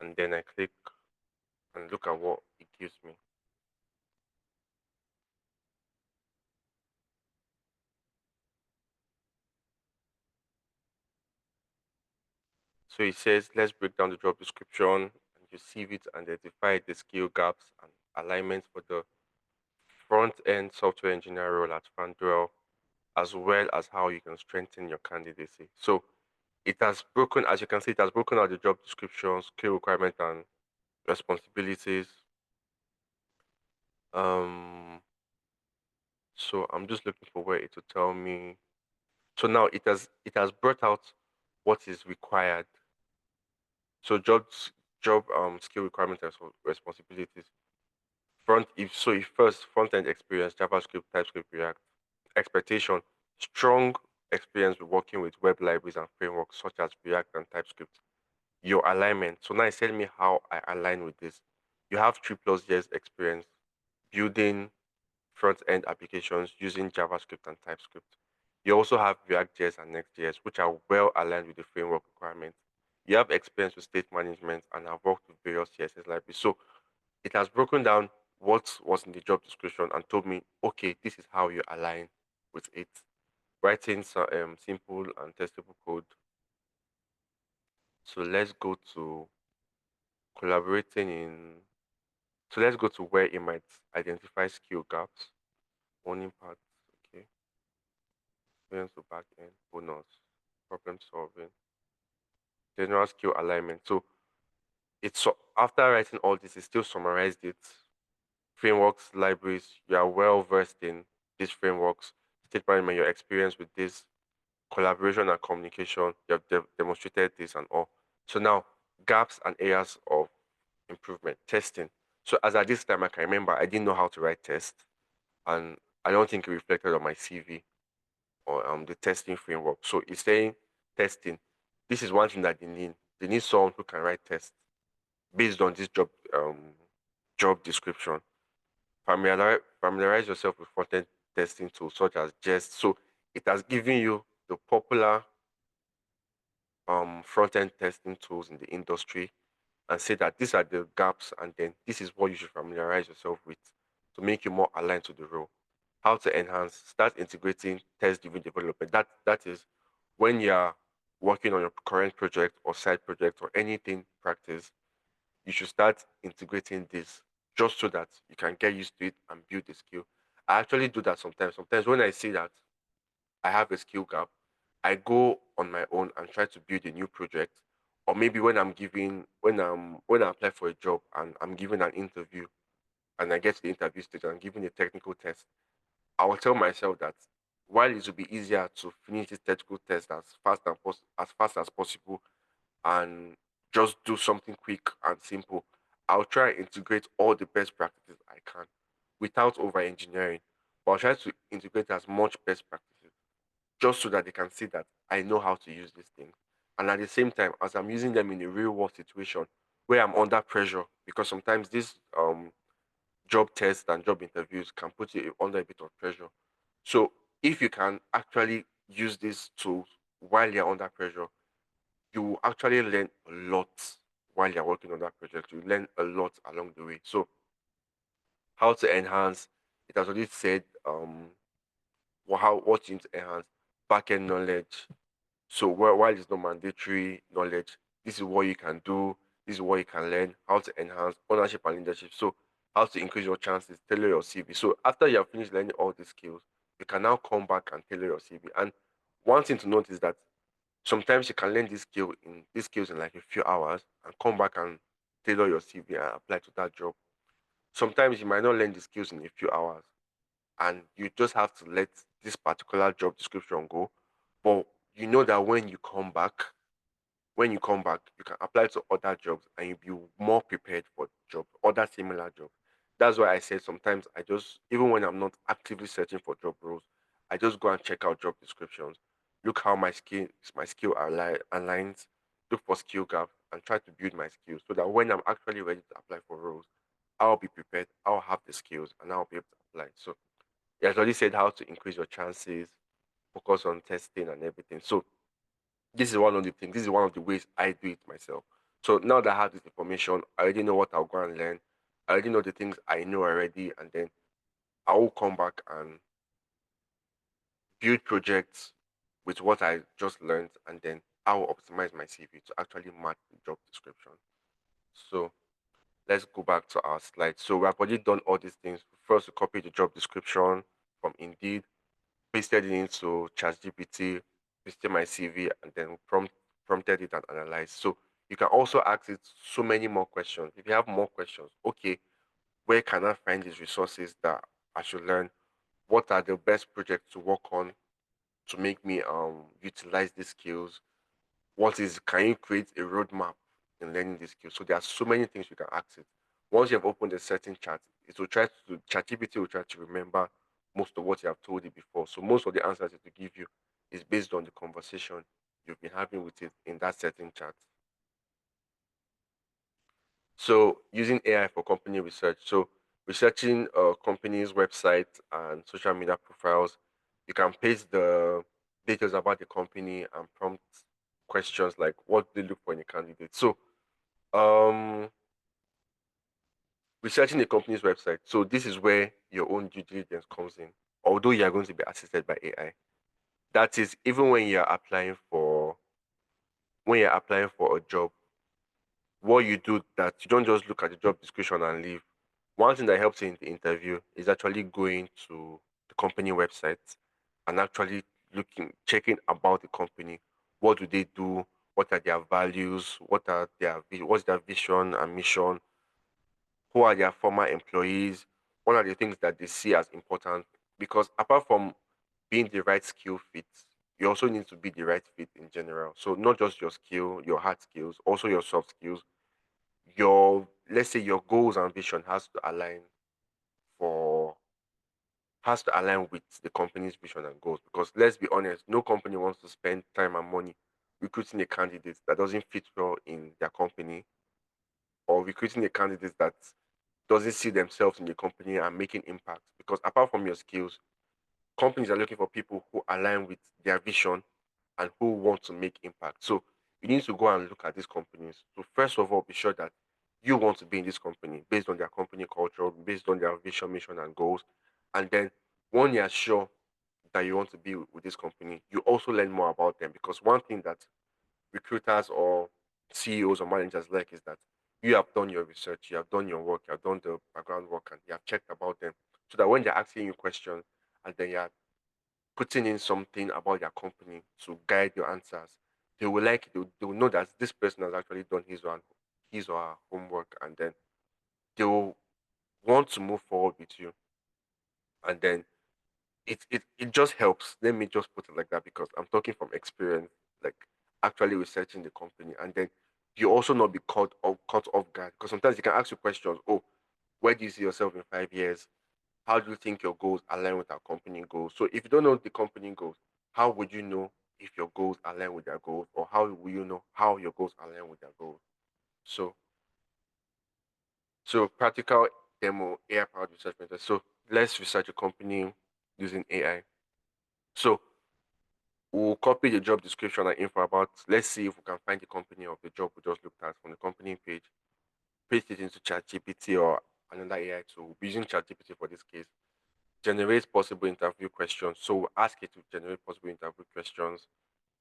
And then I click and look at what it gives me. So it says, let's break down the job description and you see it and identify the skill gaps and alignments for the front end software engineer role at Fanduel, as well as how you can strengthen your candidacy. So it has broken, as you can see, it has broken out the job description, skill requirement, and responsibilities. Um, so I'm just looking for where it to tell me. So now it has brought out what is required. So skill requirement and responsibilities. If first front end experience, JavaScript, TypeScript, React. Expectation, strong experience with working with web libraries and frameworks such as React and TypeScript. Your alignment. So now it's telling me how I align with this. You have 3+ years experience building front end applications using JavaScript and TypeScript. You also have React.js and Next.js, which are well aligned with the framework requirements. You have experience with state management and have worked with various CSS libraries. So it has broken down what was in the job description and told me, okay, this is how you align with it. Writing simple and testable code. So let's go to collaborating in. So let's go to where it might identify skill gaps. Owning part, okay. Experience to back end, bonus, problem solving, general skill alignment. So after writing all this, it still summarized it. Frameworks, libraries, you are well versed in these frameworks. State management, your experience with this, collaboration and communication, you have demonstrated this and all. So now, gaps and areas of improvement, testing. So as at this time, I can remember I didn't know how to write tests, and I don't think it reflected on my CV or the testing framework. So it's saying testing. This is one thing that they need. They need someone who can write tests based on this job description. familiarize yourself with front-end testing tools such as Jest. So it has given you the popular front-end testing tools in the industry and say that these are the gaps and then this is what you should familiarize yourself with to make you more aligned to the role. How to enhance, start integrating test-driven development. That is when you're working on your current project or side project or anything practice, you should start integrating this just so that you can get used to it and build the skill. I actually do that sometimes. Sometimes when I see that I have a skill gap, I go on my own and try to build a new project. Or maybe when I apply for a job and I'm given an interview and I get to the interview stage and I'm given a technical test, I will tell myself that while it will be easier to finish this technical test as fast as possible and just do something quick and simple, I'll try and integrate all the best practices I can without over engineering. But I'll try to integrate as much best practices just so that they can see that I know how to use these things. And at the same time, as I'm using them in a real world situation where I'm under pressure, because sometimes these job tests and job interviews can put you under a bit of pressure. So if you can actually use these tools while you're under pressure, you will actually learn a lot while you're working on that project. You learn a lot along the way. So how to enhance, it has already said what you need to enhance backend knowledge. So while it's not mandatory knowledge, this is what you can do, this is what you can learn, how to enhance ownership and leadership. So how to increase your chances, tailor your CV. So after you have finished learning all these skills, you can now come back and tailor your CV. And one thing to note is that sometimes you can learn these skills in like a few hours and come back and tailor your CV and apply to that job. Sometimes you might not learn the skills in a few hours and you just have to let this particular job description go. But you know that when you come back, you can apply to other jobs and you'll be more prepared for jobs, other similar jobs. That's why I said sometimes I just, even when I'm not actively searching for job roles, I just go and check out job descriptions, look how my skill aligns, look for skill gaps, and try to build my skills so that when I'm actually ready to apply for roles, I'll be prepared, I'll have the skills, and I'll be able to apply. So he has already said how to increase your chances, focus on testing and everything. So this is one of the things. This is one of the ways I do it myself. So now that I have this information, I already know what I'll go and learn. I already know the things I know already, and then I will come back and build projects with what I just learned, and then I will optimize my CV to actually match the job description. So let's go back to our slide. So we have already done all these things. First, we copy the job description from Indeed, pasted it into ChatGPT, pasted my CV, and then prompted it and analyzed. So you can also ask it so many more questions. If you have more questions, okay, where can I find these resources that I should learn? What are the best projects to work on to make me utilize these skills? What is can you create a roadmap in learning these skills? So there are so many things you can ask it. Once you have opened a certain chat, it will try to ChatGPT will try to remember most of what you have told it before. So most of the answers it will give you is based on the conversation you've been having with it in that certain chat. So using AI for company research. So researching a company's website and social media profiles, you can paste the details about the company and prompt questions like what they look for in a candidate. So um researching a company's website. So this is where your own due diligence comes in. Although you are going to be assisted by AI. That is even when you're applying for a job, what you do that you don't just look at the job description and leave. One thing that helps you in the interview is actually going to the company website and actually checking about the company. What do they do? What are their values? What's their vision and mission? Who are their former employees? What are the things that they see as important? Because apart from being the right skill fit, you also need to be the right fit in general. So not just your skill, your hard skills, also your soft skills. Your let's say your goals and vision for has to align with the company's vision and goals. Because let's be honest, no company wants to spend time and money recruiting a candidate that doesn't fit well in their company or recruiting a candidate that does it see themselves in the company and making impact? Because apart from your skills, companies are looking for people who align with their vision and who want to make impact. So you need to go and look at these companies. So first of all, be sure that you want to be in this company based on their company culture, based on their vision, mission, and goals. And then when you are sure that you want to be with this company, you also learn more about them. Because one thing that recruiters or CEOs or managers like is that you have done your research, you have done your work, you have done the background work, and you have checked about them. So that when they're asking you questions and then you're putting in something about their company to guide your answers, they will like it. They will know that this person has actually done his or her homework, and then they will want to move forward with you. And then it just helps. Let me just put it like that because I'm talking from experience, like actually researching the company, and then you also not be caught off guard because sometimes you can ask you questions. Oh, where do you see yourself in 5 years? How do you think your goals align with our company goals? So if you don't know the company goals, how would you know if your goals align with their goals, or how will you know how your goals align with their goals? So practical demo AI powered research method. So let's research a company using AI. So we'll copy the job description and info about. Let's see if we can find the company of the job we just looked at from the company page. Paste it into ChatGPT or another AI tool. We'll be using ChatGPT for this case. Generate possible interview questions. So we'll ask it to generate possible interview questions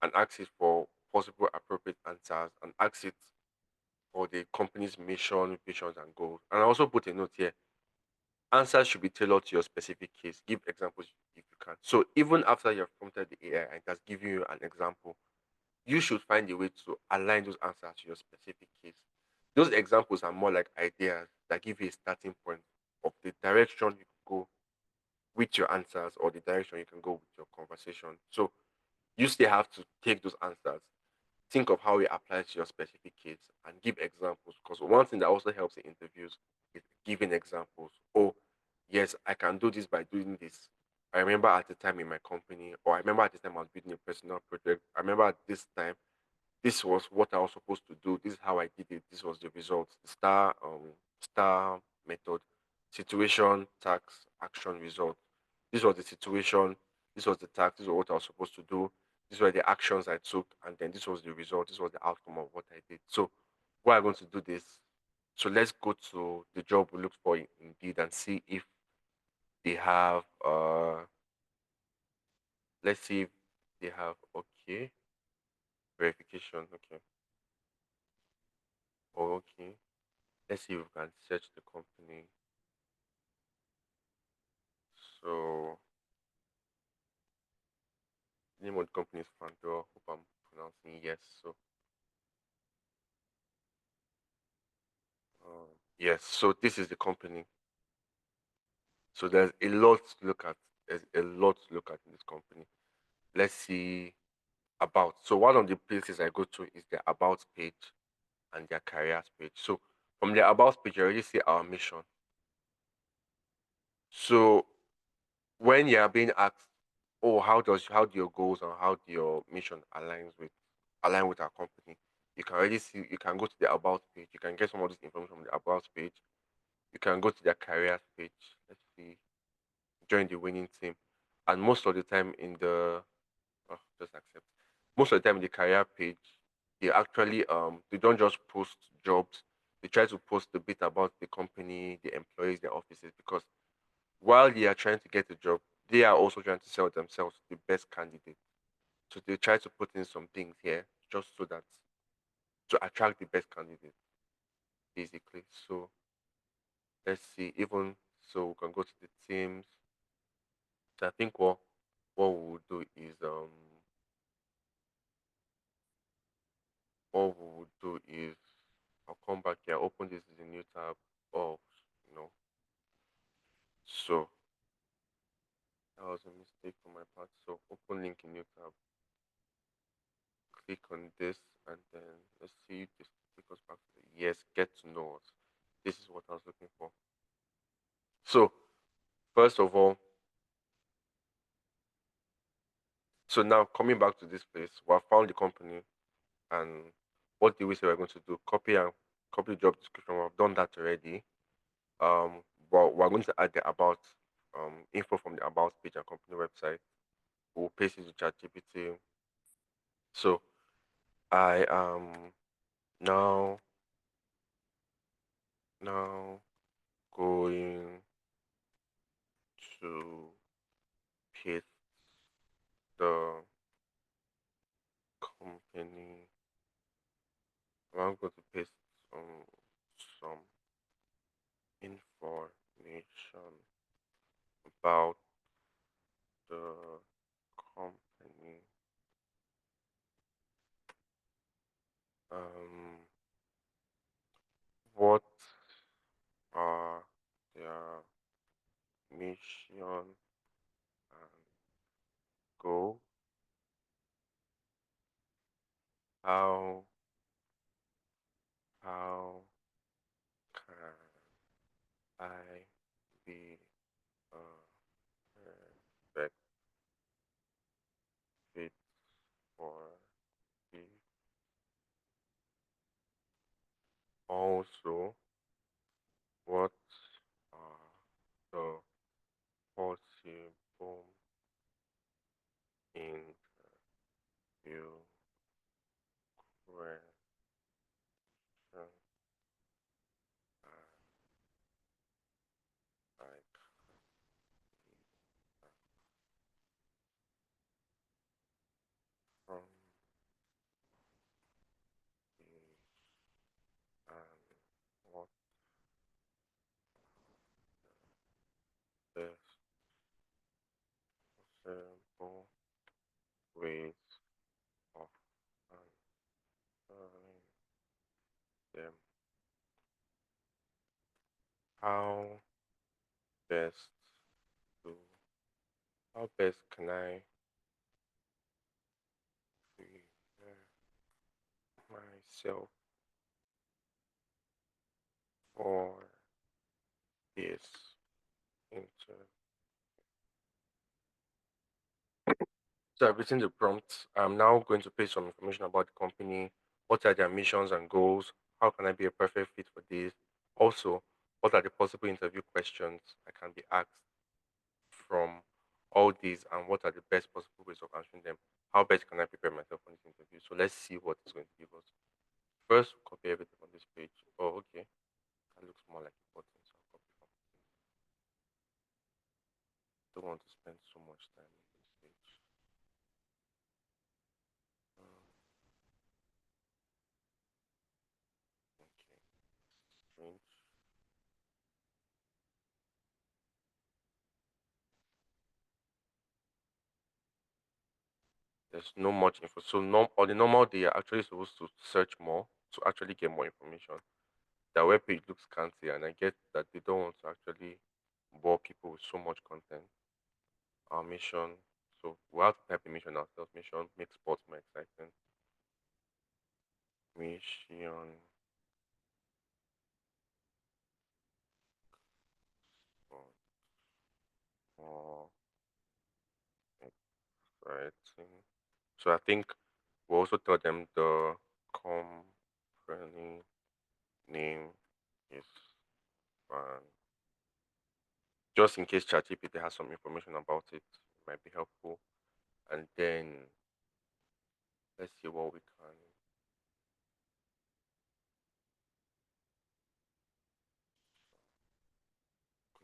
and ask it for possible appropriate answers and ask it for the company's mission, visions, and goals. And I also put a note here. Answers should be tailored to your specific case. Give examples if you can. So even after you've prompted the AI and it has given you an example, you should find a way to align those answers to your specific case. Those examples are more like ideas that give you a starting point of the direction you could go with your answers or the direction you can go with your conversation. So you still have to take those answers, think of how it applies to your specific case, and give examples. Because one thing that also helps in interviews is giving examples. Oh, yes, I can do this by doing this. I remember at the time in my company, or I remember at the time I was building a personal project. I remember at this time this was what I was supposed to do. This is how I did it. This was the result. The star method. Situation, task, action, result. This was the situation. This was the task. This was what I was supposed to do. These were the actions I took, and then this was the result. This was the outcome of what I did. So, we are going to do this. So let's go to the job we looked for in Indeed and see if they have. Let's see if they have. Okay, verification. Okay, okay. Let's see if we can search the company. So, name of the company is Fandor. Hope I'm pronouncing yes. So, yes. So this is the company. So there's a lot to look at. There's a lot to look at in this company. Let's see about. So one of the places I go to is the about page and their careers page. So from the about page, you already see our mission. So when you are being asked, oh, how do your goals and how do your mission align with our company, you can already see. You can go to the about page. You can get some of this information from the about page. You can go to their careers page. Let's see, join the winning team, and most of the time in the just accept. Most of the time in the career page, they actually they don't just post jobs. They try to post a bit about the company, the employees, their offices, because while they are trying to get a job, they are also trying to sell themselves to the best candidate. So they try to put in some things here just so that to attract the best candidate, basically. So let's see, even so we can go to the teams. So I think what we will do is what we will do is I'll come back here, open this as a new tab of you know. So that was a mistake on my part. So open link in new tab, click on this, and then let's see if this take us back to the yes, get to know us. This is what I was looking for. So first of all, so now coming back to this place, we have found the company and what did we say we're going to do? Copy and copy the job description. We've done that already. But we're going to add the about info from the about page and company website. We'll paste it to ChatGPT. So I am now now going to paste the company. I'm going to paste some information about the company. Um, what are their mission and goal? How how can I be a perfect fit for this? Also, what are the possible interview questions I can from this, and what best possible ways of answering them? How best to how best can I prepare myself for this interview? So I've written the prompt. I'm now going to paste some information about the company. What are their missions and goals? How can I be a perfect fit for this? Also, what are the possible interview questions I can be asked from all these, and what are the best possible ways of answering them? How best can I prepare myself for this interview? So let's see what it's going to give us. First, copy everything on this page. Oh, okay. That looks more like a button, so I'll copy from. Don't want to spend so much time on this page. Um, okay. Strange. There's no much info. So on the normal day, you're actually supposed to search more to actually get more information. Their webpage looks scanty, and I get that they don't want to actually bore people with so much content. Our mission. So we have to type the mission ourselves. Mission make sports more exciting. Mission sports more exciting. So I think we'll also tell them the company name is fine. Just in case ChatGPT has some information about it, it might be helpful. And then let's see what we can.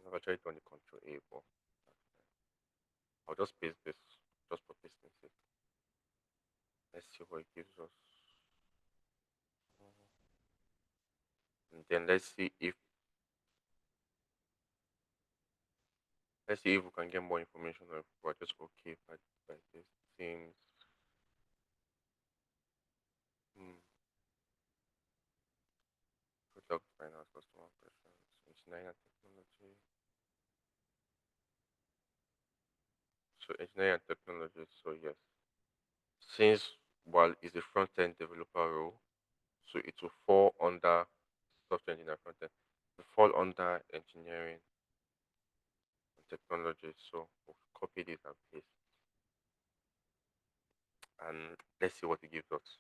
I've actually done the control A, but I'll just paste this just for pasting sake. Let's see what it gives us. And then let's see if we can get more information or if we're just okay by this. Things. Hmm. Product finance, customer operations, engineering and technology. So engineering and technology, so yes. Since while it's a front end developer role, so it will fall under software engineer front end. It will fall under engineering and technology. So we'll copy this and paste. And let's see what it gives us.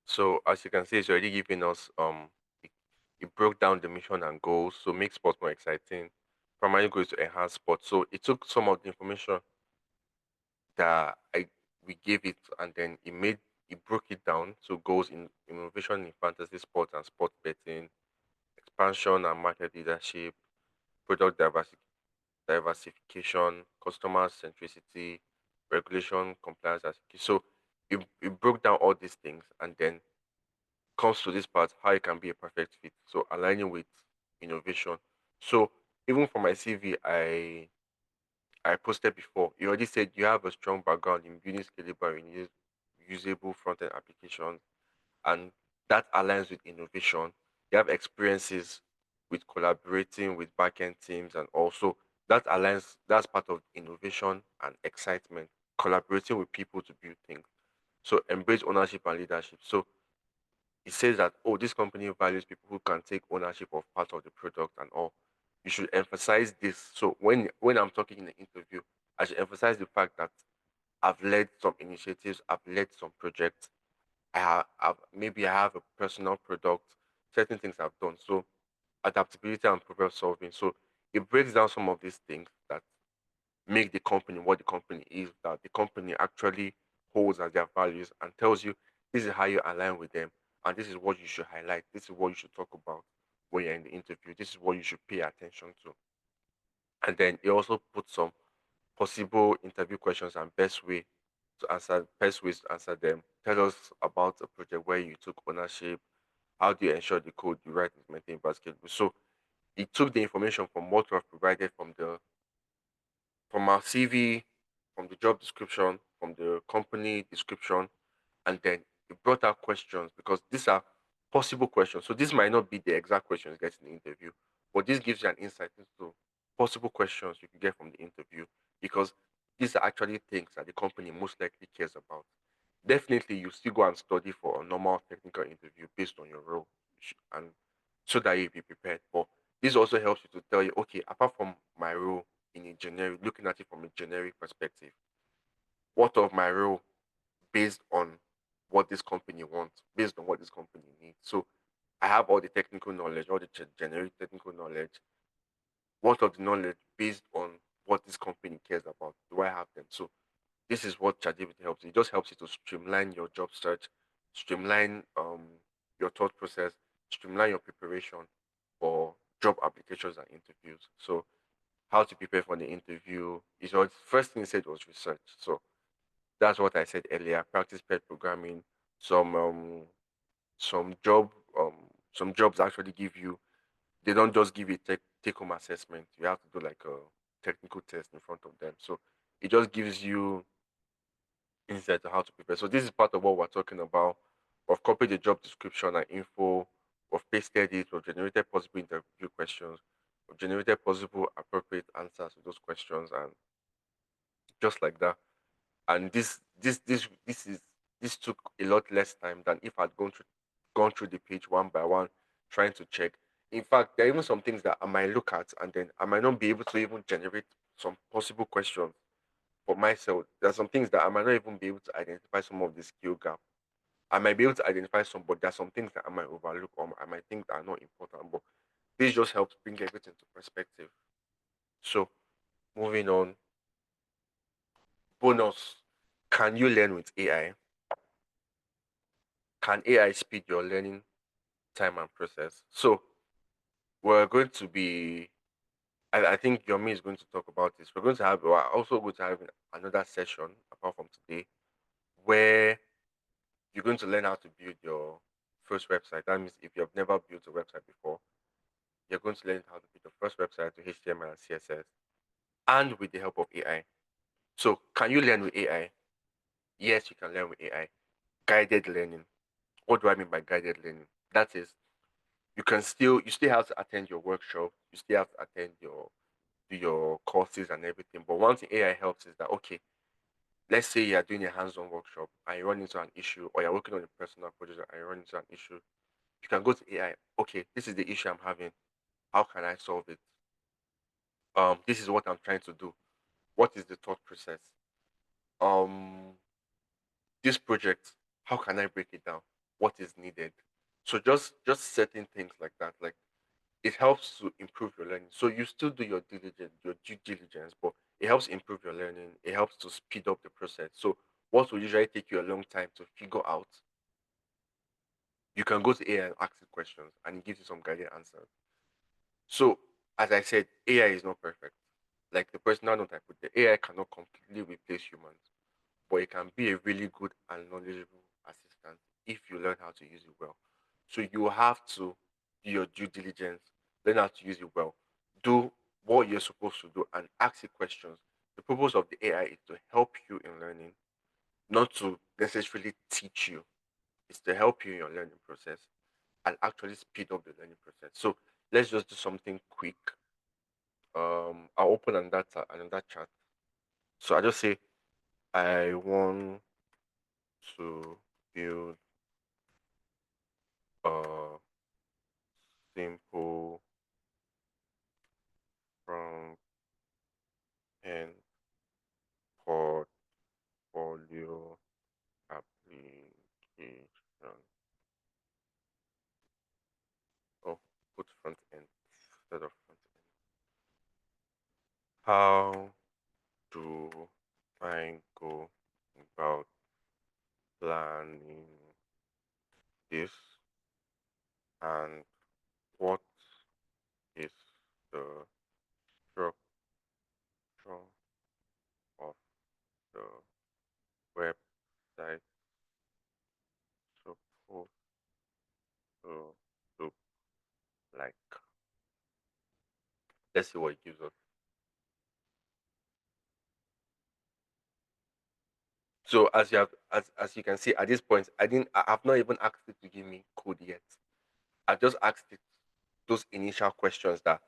So as you can see, it's already giving us it, it broke down the mission and goals, so make sports more exciting. Primary goal is to enhance sports. So it took some of the information that I we gave it, and then it broke it down. So goals in innovation in fantasy sports and sports betting, expansion and market leadership, product diversification, customer centricity, regulation, compliance, and security. So it broke down all these things, and then comes to this part how it can be a perfect fit. So aligning with innovation. So even for my CV, I posted before. You already said you have a strong background in building scalable and usable front end applications, and that aligns with innovation. You have experiences with collaborating with backend teams, and also that aligns. That's part of innovation and excitement. Collaborating with people to build things. So embrace ownership and leadership. So it says that, oh, this company values people who can take ownership of part of the product and all. You should emphasize this. So when I'm talking in the interview, I should emphasize the fact that I've led some initiatives, I've led some projects, maybe I have a personal product, certain things I've done. So adaptability and problem solving. So it breaks down some of these things that make the company what the company is, that the company actually holds as their values, and tells you this is how you align with them, and this is what you should highlight, this is what you should talk about when you're in the interview, this is what you should pay attention to. And then it also puts some possible interview questions and best ways to answer them. Tell us about a project where you took ownership. How do you ensure the code you write is maintained basketball? So it took the information from what we have provided from our CV, from the job description, from the company description, and then it brought out questions because these are possible questions. So this might not be the exact questions you get in the interview, but this gives you an insight into possible questions you can get from the interview because these are actually things that the company most likely cares about. Definitely, you still go and study for a normal technical interview based on your role, and so that you be prepared. But this also helps you to tell you, okay, apart from my role in a generic, looking at it from a generic perspective, what of my role based on what this company wants, based on what this company needs. So I have all the technical knowledge, all the generic technical knowledge. What of the knowledge based on what this company cares about? Do I have them? So this is what ChatGPT helps. It just helps you to streamline your job search, streamline your thought process, streamline your preparation for job applications and interviews. So how to prepare for the interview is what first thing he said was research. So that's what I said earlier. Practice pair programming. Some um some job some jobs actually give you, they don't just give you a take home assessment. You have to do like a technical test in front of them. So it just gives you insight on how to prepare. So this is part of what we're talking about. We've copied the job description and info, we've pasted it, we've generated possible interview questions, we've generated possible appropriate answers to those questions, and just like that. And this took a lot less time than if I'd gone through the page one by one, trying to check. In fact, there are even some things that I might look at and then I might not be able to even generate some possible questions for myself. There are some things that I might not even be able to identify some of the skill gap. I might be able to identify some, but there are some things that I might overlook or I might think that are not important. But this just helps bring everything to perspective. So moving on, bonus. Can you learn with AI? Can AI speed your learning time and process? So we're going to be, I think Yomi is going to talk about this. We're also going to have another session apart from today where you're going to learn how to build your first website. That means if you have never built a website before, you're going to learn how to build the first website to HTML and CSS and with the help of AI. So can you learn with AI? Yes, you can learn with AI. Guided learning. What do I mean by guided learning? That is, you still have to attend your workshop, you still have to attend your courses and everything. But one thing AI helps is that, okay, let's say you're doing a hands-on workshop and you run into an issue, or you're working on a personal project and you run into an issue, you can go to AI. Okay, this is the issue I'm having. How can I solve it? This is what I'm trying to do. What is the thought process? Um, this project, how can I break it down? what is needed. So just certain things like that, like it helps to improve your learning. So you still do your diligence, your due diligence, but it helps improve your learning. It helps to speed up the process. So what will usually take you a long time to figure out, you can go to AI and ask it questions and it gives you some guided answers. So as I said, AI is not perfect. Like the personal note I put, the AI cannot completely replace humans, but it can be a really good and knowledgeable assistant if you learn how to use it well. So you have to do your due diligence, learn how to use it well, do what you're supposed to do, and ask it questions. The purpose of the AI is to help you in learning, not to necessarily teach you. It's to help you in your learning process and actually speed up the learning process. So let's just do something quick. I'll open another chat. So I just say I want to build a simple front end portfolio application. Oh, put front end instead of front end. How do I go about planning this, and what is the structure of the website supposed to look like? Let's see what it gives us. So as you can see at this point, I have not even asked it to give me code yet. I've just asked it those initial questions that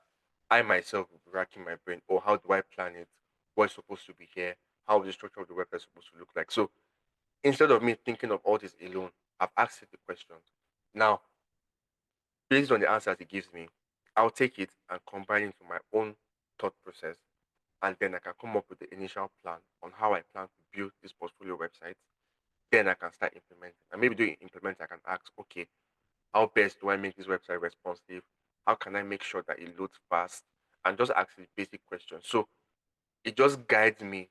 I myself will be racking my brain. Or how do I plan it? What's supposed to be here? How is the structure of the website supposed to look like? So instead of me thinking of all this alone, I've asked it the questions. Now, based on the answers it gives me, I'll take it and combine it into my own thought process, and then I can come up with the initial plan on how I plan to build this portfolio website. Then I can start implementing. And maybe doing implement, I can ask, okay, how best do I make this website responsive? How can I make sure that it loads fast? And just ask these basic questions. So it just guides me.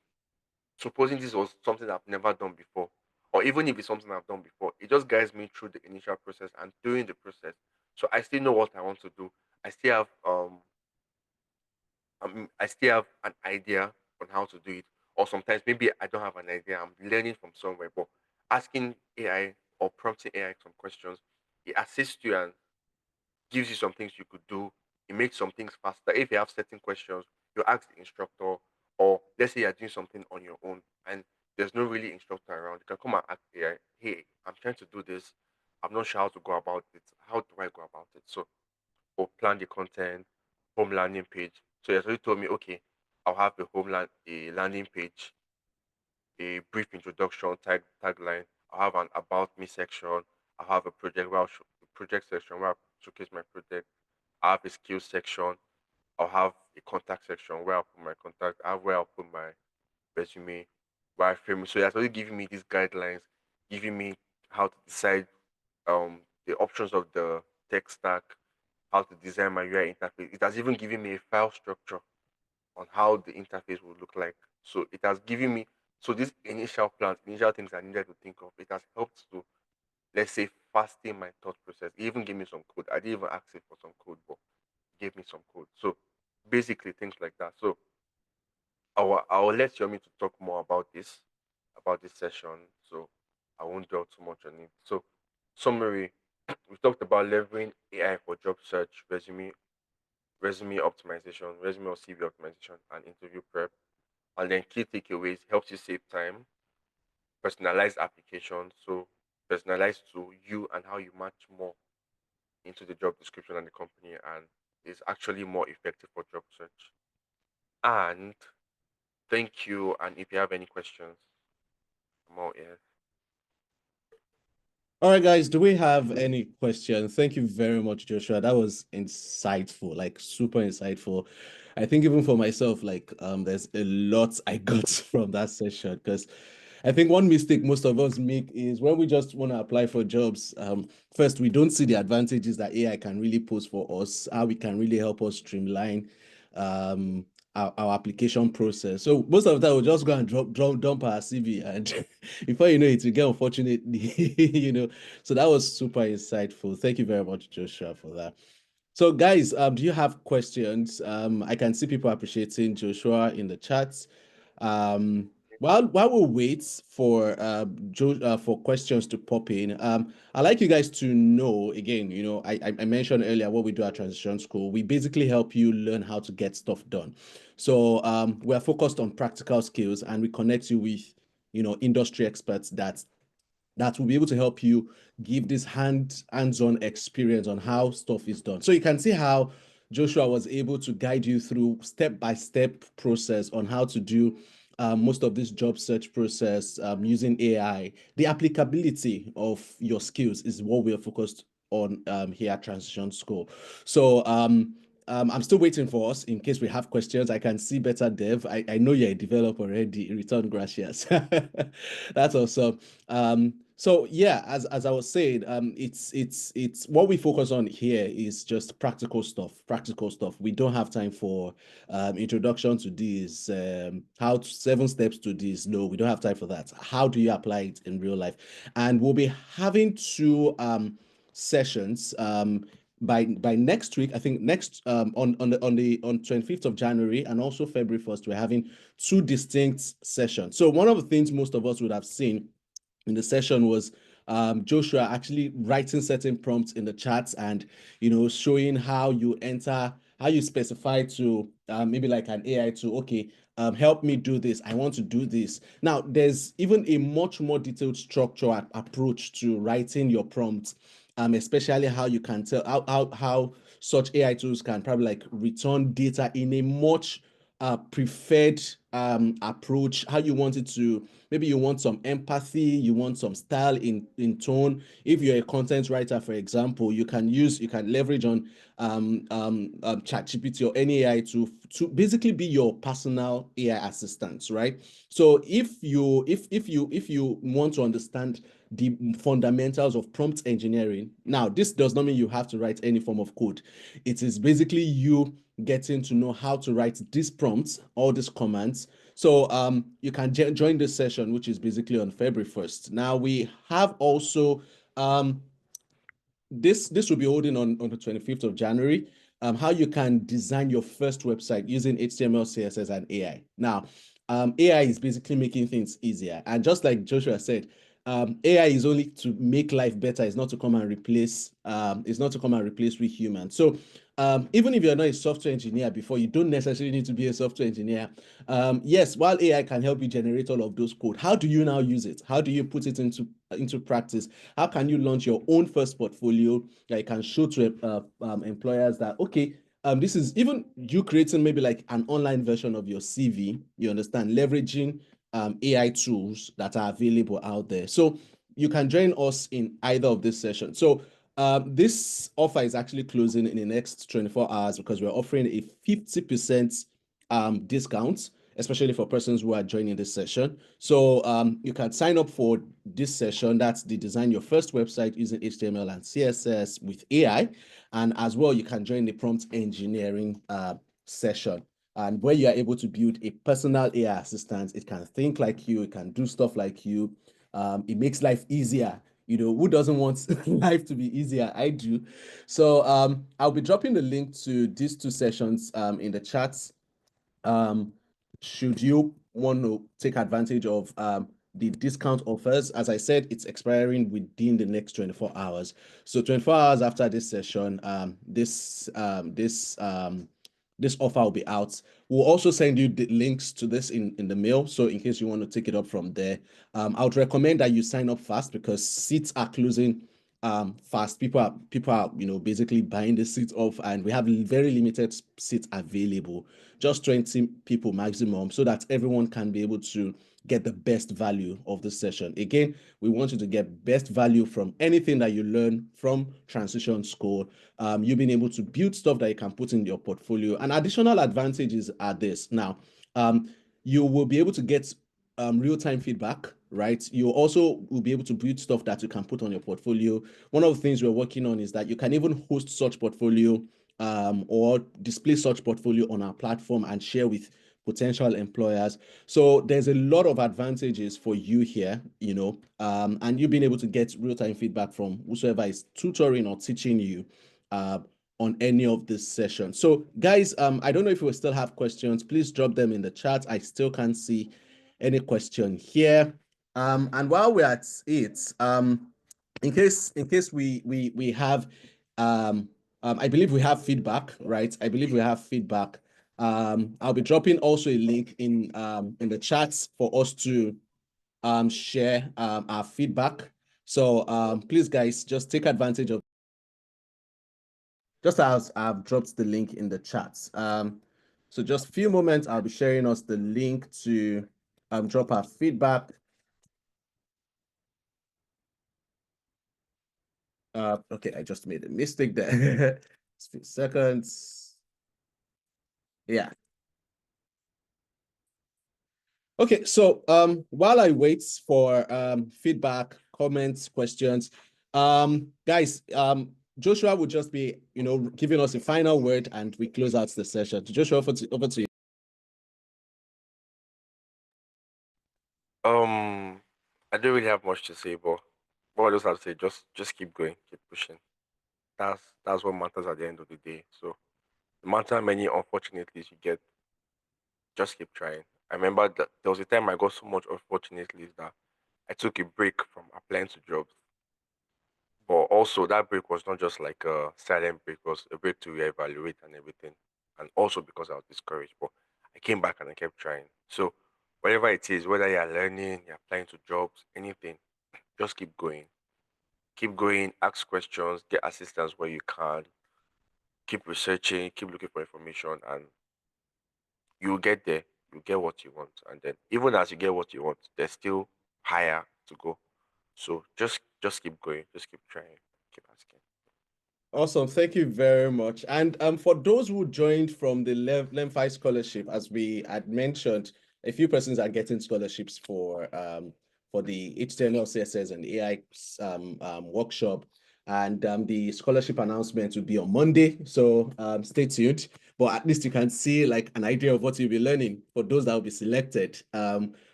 Supposing this was something I've never done before, or even if it's something I've done before, it just guides me through the initial process and during the process. So I still know what I want to do. I still have I still have an idea on how to do it. Or sometimes maybe I don't have an idea. I'm learning from somewhere, but asking AI or prompting AI some questions, it assists you and gives you some things you could do. It makes some things faster. If you have certain questions, you ask the instructor, or let's say you're doing something on your own and there's no really instructor around, you can come and ask AI, hey, I'm trying to do this. I'm not sure how to go about it. How do I go about it? So, or plan the content, home landing page. So, you already told me, okay, I'll have a landing page, a brief introduction, tagline. I have an about me section. I have a project where project section where I showcase my project. I have a skills section. I'll have a contact section where I'll put my contact. I have where I'll put my resume, where I frame it. So it's already giving me these guidelines, giving me how to decide the options of the tech stack, how to design my UI interface. It has even given me a file structure on how the interface will look like. So it has given me so these initial plans, initial things I needed to think of, it has helped to, let's say, fasten my thought process. It even gave me some code. I didn't even ask it for some code, but it gave me some code. So basically things like that. So I will let Yomi to talk more about this session. So I won't dwell too much on it. So summary, we talked about leveraging AI for job search, resume optimization, resume or CV optimization, and interview prep. And then key takeaways helps you save time, personalized application, so personalized to you and how you match more into the job description and the company, and is actually more effective for job search. And thank you. And if you have any questions, I'm all ears. All right, guys, do we have any questions? Thank you very much, Joshua. That was insightful, like super insightful. I think even for myself, like there's a lot I got from that session because I think one mistake most of us make is when we just want to apply for jobs. First, we don't see the advantages that AI can really pose for us, how it can really help us streamline um, our application process. So most of the time, we'll just go and dump our CV, and before you know it, you get unfortunately, So that was super insightful. Thank you very much, Joshua, for that. So, guys, do you have questions? I can see people appreciating Joshua in the chats. Um, while we wait for for questions to pop in, I'd like you guys to know again. I mentioned earlier what we do at Transition School. We basically help you learn how to get stuff done. So we are focused on practical skills, and we connect you with industry experts that will be able to help you give this hands-on experience on how stuff is done. So you can see how Joshua was able to guide you through step-by-step process on how to do most of this job search process using AI. The applicability of your skills is what we are focused on here at Transition School. So I'm still waiting for us in case we have questions. I can see better dev. I know you're a developer already. Return gracias. That's awesome. So yeah, as I was saying, it's what we focus on here is just practical stuff. Practical stuff. We don't have time for introduction to this, how to 7 steps to this. No, we don't have time for that. How do you apply it in real life? And we'll be having 2 sessions by next week. I think next on 25th of January and also February 1st, we're having 2 distinct sessions. So one of the things most of us would have seen in the session was Joshua actually writing certain prompts in the chats and showing how you specify to maybe like an AI to okay, help me do this. I want to do this. Now there's even a much more detailed structure approach to writing your prompts, especially how you can tell how such AI tools can probably like return data in a much preferred approach, how you want it to. Maybe you want some empathy, you want some style in tone. If you're a content writer, for example, you can leverage on ChatGPT or any AI to basically be your personal AI assistant, right? So if you want to understand the fundamentals of prompt engineering, now this does not mean you have to write any form of code. It is basically you getting to know how to write these prompts, all these commands. So you can join this session, which is basically on February 1st. Now we have also this will be holding on the 25th of January. How you can design your first website using HTML, CSS, and AI. Now, AI is basically making things easier. And just like Joshua said, AI is only to make life better. It's not to come and replace. We humans. So even if you're not a software engineer before, you don't necessarily need to be a software engineer. Yes, while AI can help you generate all of those code, how do you now use it? How do you put it into practice? How can you launch your own first portfolio that you can show to employers that, okay, this is even you creating maybe like an online version of your CV, you understand, leveraging AI tools that are available out there. So you can join us in either of these sessions. So this offer is actually closing in the next 24 hours because we're offering a 50% discount, especially for persons who are joining this session. So you can sign up for this session. That's the design your first website using HTML and CSS with AI. And as well, you can join the prompt engineering session. And where you are able to build a personal AI assistant, it can think like you, it can do stuff like you. It makes life easier. Who doesn't want life to be easier? I do. So I'll be dropping the link to these 2 sessions in the chats. Should you want to take advantage of the discount offers, as I said, it's expiring within the next 24 hours. So 24 hours after this session, this offer will be out. We'll also send you the links to this in the mail. So in case you want to take it up from there, I would recommend that you sign up fast because seats are closing fast. People are basically buying the seats off, and we have very limited seats available, just 20 people maximum, so that everyone can be able to get the best value of the session. Again, we want you to get best value from anything that you learn from Transition School. You've been able to build stuff that you can put in your portfolio. And additional advantages are this. Now, you will be able to get real-time feedback, right? You also will be able to build stuff that you can put on your portfolio. One of the things we're working on is that you can even host such portfolio or display such portfolio on our platform and share with potential employers. So there's a lot of advantages for you here, and you being able to get real-time feedback from whosoever is tutoring or teaching you on any of this session. So guys, I don't know if we still have questions. Please drop them in the chat. I still can't see any question here. And while we're at it, in case we have I believe we have feedback, right? I believe we have feedback. I'll be dropping also a link in the chats for us to share our feedback. So please, guys, just take advantage of just as I've dropped the link in the chat. So just a few moments, I'll be sharing us the link to drop our feedback. Okay, I just made a mistake there. Just a few seconds. Yeah. Okay, so while I wait for feedback, comments, questions, guys, Joshua would just be, giving us a final word and we close out the session. Joshua, over to you. I don't really have much to say, but what I just have to say, just keep going, keep pushing. That's what matters at the end of the day. So no matter how many unfortunately you get, just keep trying. I remember that there was a time I got so much unfortunately that I took a break from applying to jobs. But also that break was not just like a silent break, it was a break to reevaluate and everything. And also because I was discouraged. But I came back and I kept trying. So whatever it is, whether you're learning, you're applying to jobs, anything, just keep going. Keep going, ask questions, get assistance where you can, keep researching, keep looking for information, and you'll get there. You'll get what you want. And then even as you get what you want, there's still higher to go. So just keep going, just keep trying, keep asking. Awesome. Thank you very much. And for those who joined from the LEM5 scholarship, as we had mentioned, a few persons are getting scholarships for the HTML, CSS, and AI workshop. And the scholarship announcement will be on Monday. So stay tuned. But at least you can see like an idea of what you'll be learning for those that will be selected.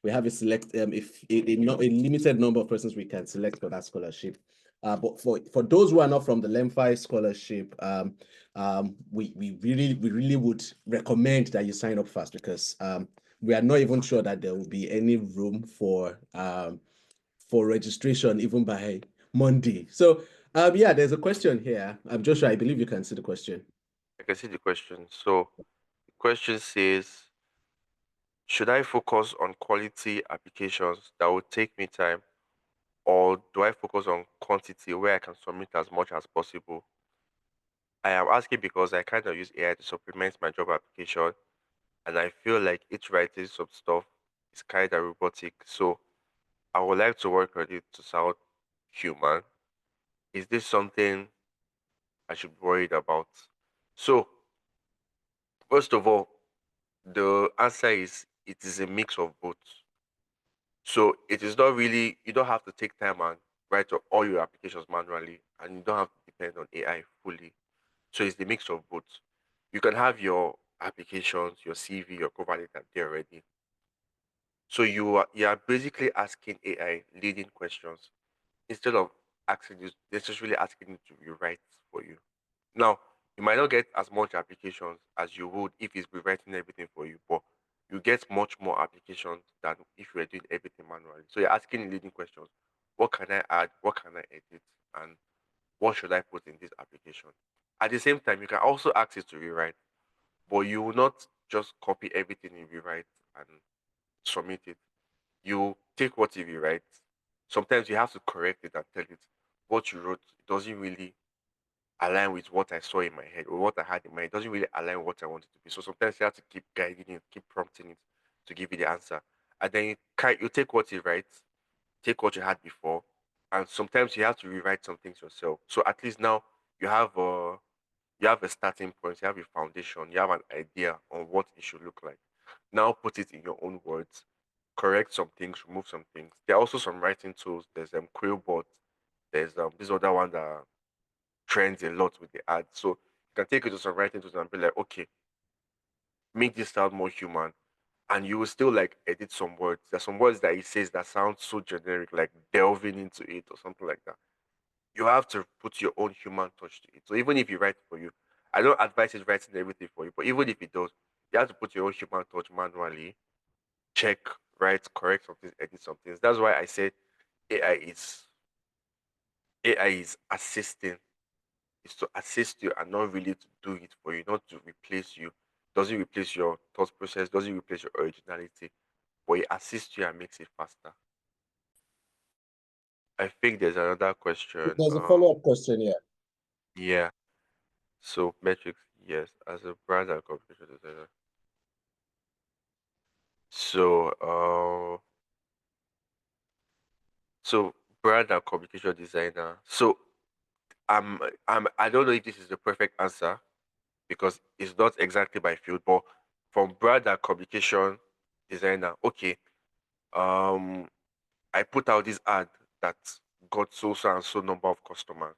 We have if a limited number of persons we can select for that scholarship. But for those who are not from the LEM5 scholarship, we really would recommend that you sign up fast because we are not even sure that there will be any room for registration even by Monday. So yeah, there's a question here. Joshua, I believe you can see the question. I can see the question. So the question says, should I focus on quality applications that will take me time, or do I focus on quantity where I can submit as much as possible? I am asking because I kind of use AI to supplement my job application, and I feel like it's writing some stuff is kind of robotic. So I would like to work on it to sound human. Is this something I should be worried about? So, first of all, the answer is it is a mix of both. So it is not really, you don't have to take time and write all your applications manually, and you don't have to depend on AI fully. So it's the mix of both. You can have your applications, your CV, your cover letter there already. So you are basically asking AI leading questions instead of asking you necessarily asking it to rewrite for you. Now, you might not get as much applications as you would if it's rewriting everything for you, but you get much more applications than if you were doing everything manually. So you're asking leading questions. What can I add? What can I edit? And what should I put in this application? At the same time, you can also ask it to rewrite, but you will not just copy everything you rewrite and submit it. You take what you rewrite. Sometimes you have to correct it and tell it what you wrote doesn't really align with what I saw in my head or what I had in mind. It doesn't really align with what I want it to be. So sometimes you have to keep guiding it, keep prompting it to give you the answer. And then you take what you write, take what you had before, and sometimes you have to rewrite some things yourself. So at least now you have a starting point, you have a foundation, you have an idea on what it should look like. Now put it in your own words, correct some things, remove some things. There are also some writing tools. There's Quillbot. There's this other one that trends a lot with the ads. So you can take it to some writing tools and be like, okay, make this sound more human. And you will still like edit some words. There's some words that he says that sound so generic, like delving into it or something like that. You have to put your own human touch to it. So even if you write for you, I don't advise it writing everything for you, but even if it does, you have to put your own human touch manually, check, write, correct some things, edit some things. That's why I said AI is AI is assisting, is to assist you and not really to do it for you, not to replace you. Doesn't replace your thought process, doesn't replace your originality, but it assists you and makes it faster. I think there's another question. There's a follow-up question here. Yeah. So metrics, yes, as a brand and communication designer. So so brand and communication designer. So I don't know if this is the perfect answer because it's not exactly my field, but from brand and communication designer, okay. Um I put out this ad that got so and so number of customers.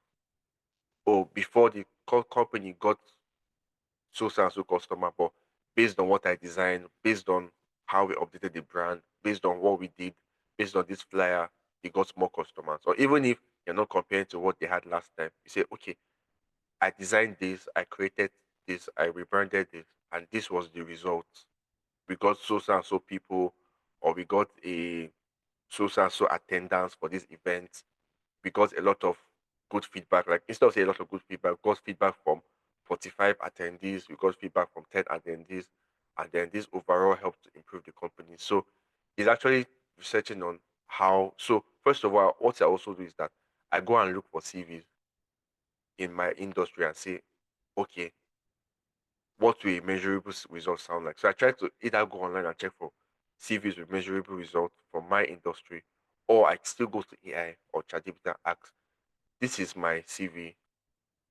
Or before the company got so and so customer, but based on what I designed, based on how we updated the brand, based on what we did, based on this flyer, it got more customers. Or even if you're not comparing to what they had last time, you say, okay, I designed this, I created this, I rebranded this, and this was the result. We got so and so people, or we got a so and so attendance for this event. We got a lot of good feedback. Like instead of saying a lot of good feedback, we got feedback from 45 attendees, we got feedback from 10 attendees, and then this overall helped to improve the company. So it's actually researching on how. So first of all, what I also do is that I go and look for CVs in my industry and say, okay, what will a measurable result sound like? So I try to either go online and check for CVs with measurable results from my industry, or I still go to AI or ChatGPT and ask, this is my CV.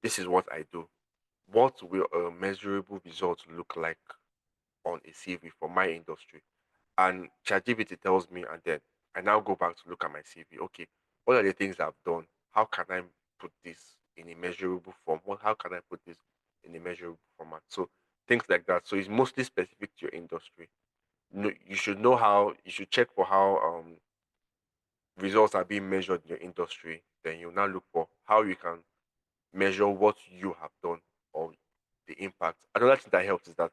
This is what I do. What will a measurable result look like on a CV for my industry? And ChatGPT tells me, and then I now go back to look at my CV. Okay, what are the things I've done? How can I put this in a measurable form? How can I put this in a measurable format? So things like that. So it's mostly specific to your industry. No, you should know how. You should check for how results are being measured in your industry. Then you now look for how you can measure what you have done or the impact. Another thing that helps is that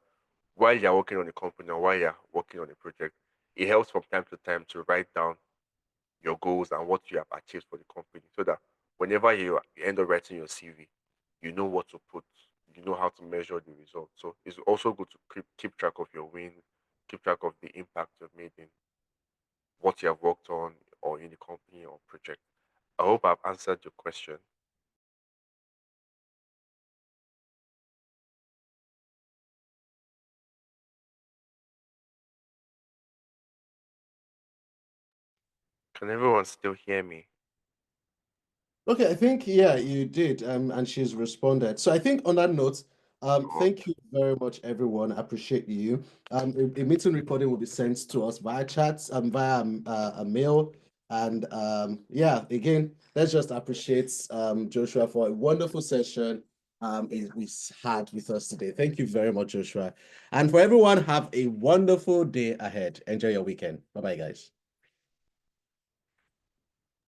while you're working on a company or while you're working on a project, it helps from time to time to write down your goals and what you have achieved for the company so that whenever you end up writing your CV, you know what to put, you know how to measure the results. So it's also good to keep track of your wins, keep track of the impact you've made in what you have worked on or in the company or project. I hope I've answered your question. Can everyone still hear me? Okay, I think yeah, you did, and she's responded. So I think on that note, Oh, thank you very much, everyone. I appreciate you. A meeting recording will be sent to us via chats, via a mail, and yeah, again, let's just appreciate Joshua for a wonderful session we had with us today. Thank you very much, Joshua, and for everyone, have a wonderful day ahead. Enjoy your weekend. Bye bye, guys.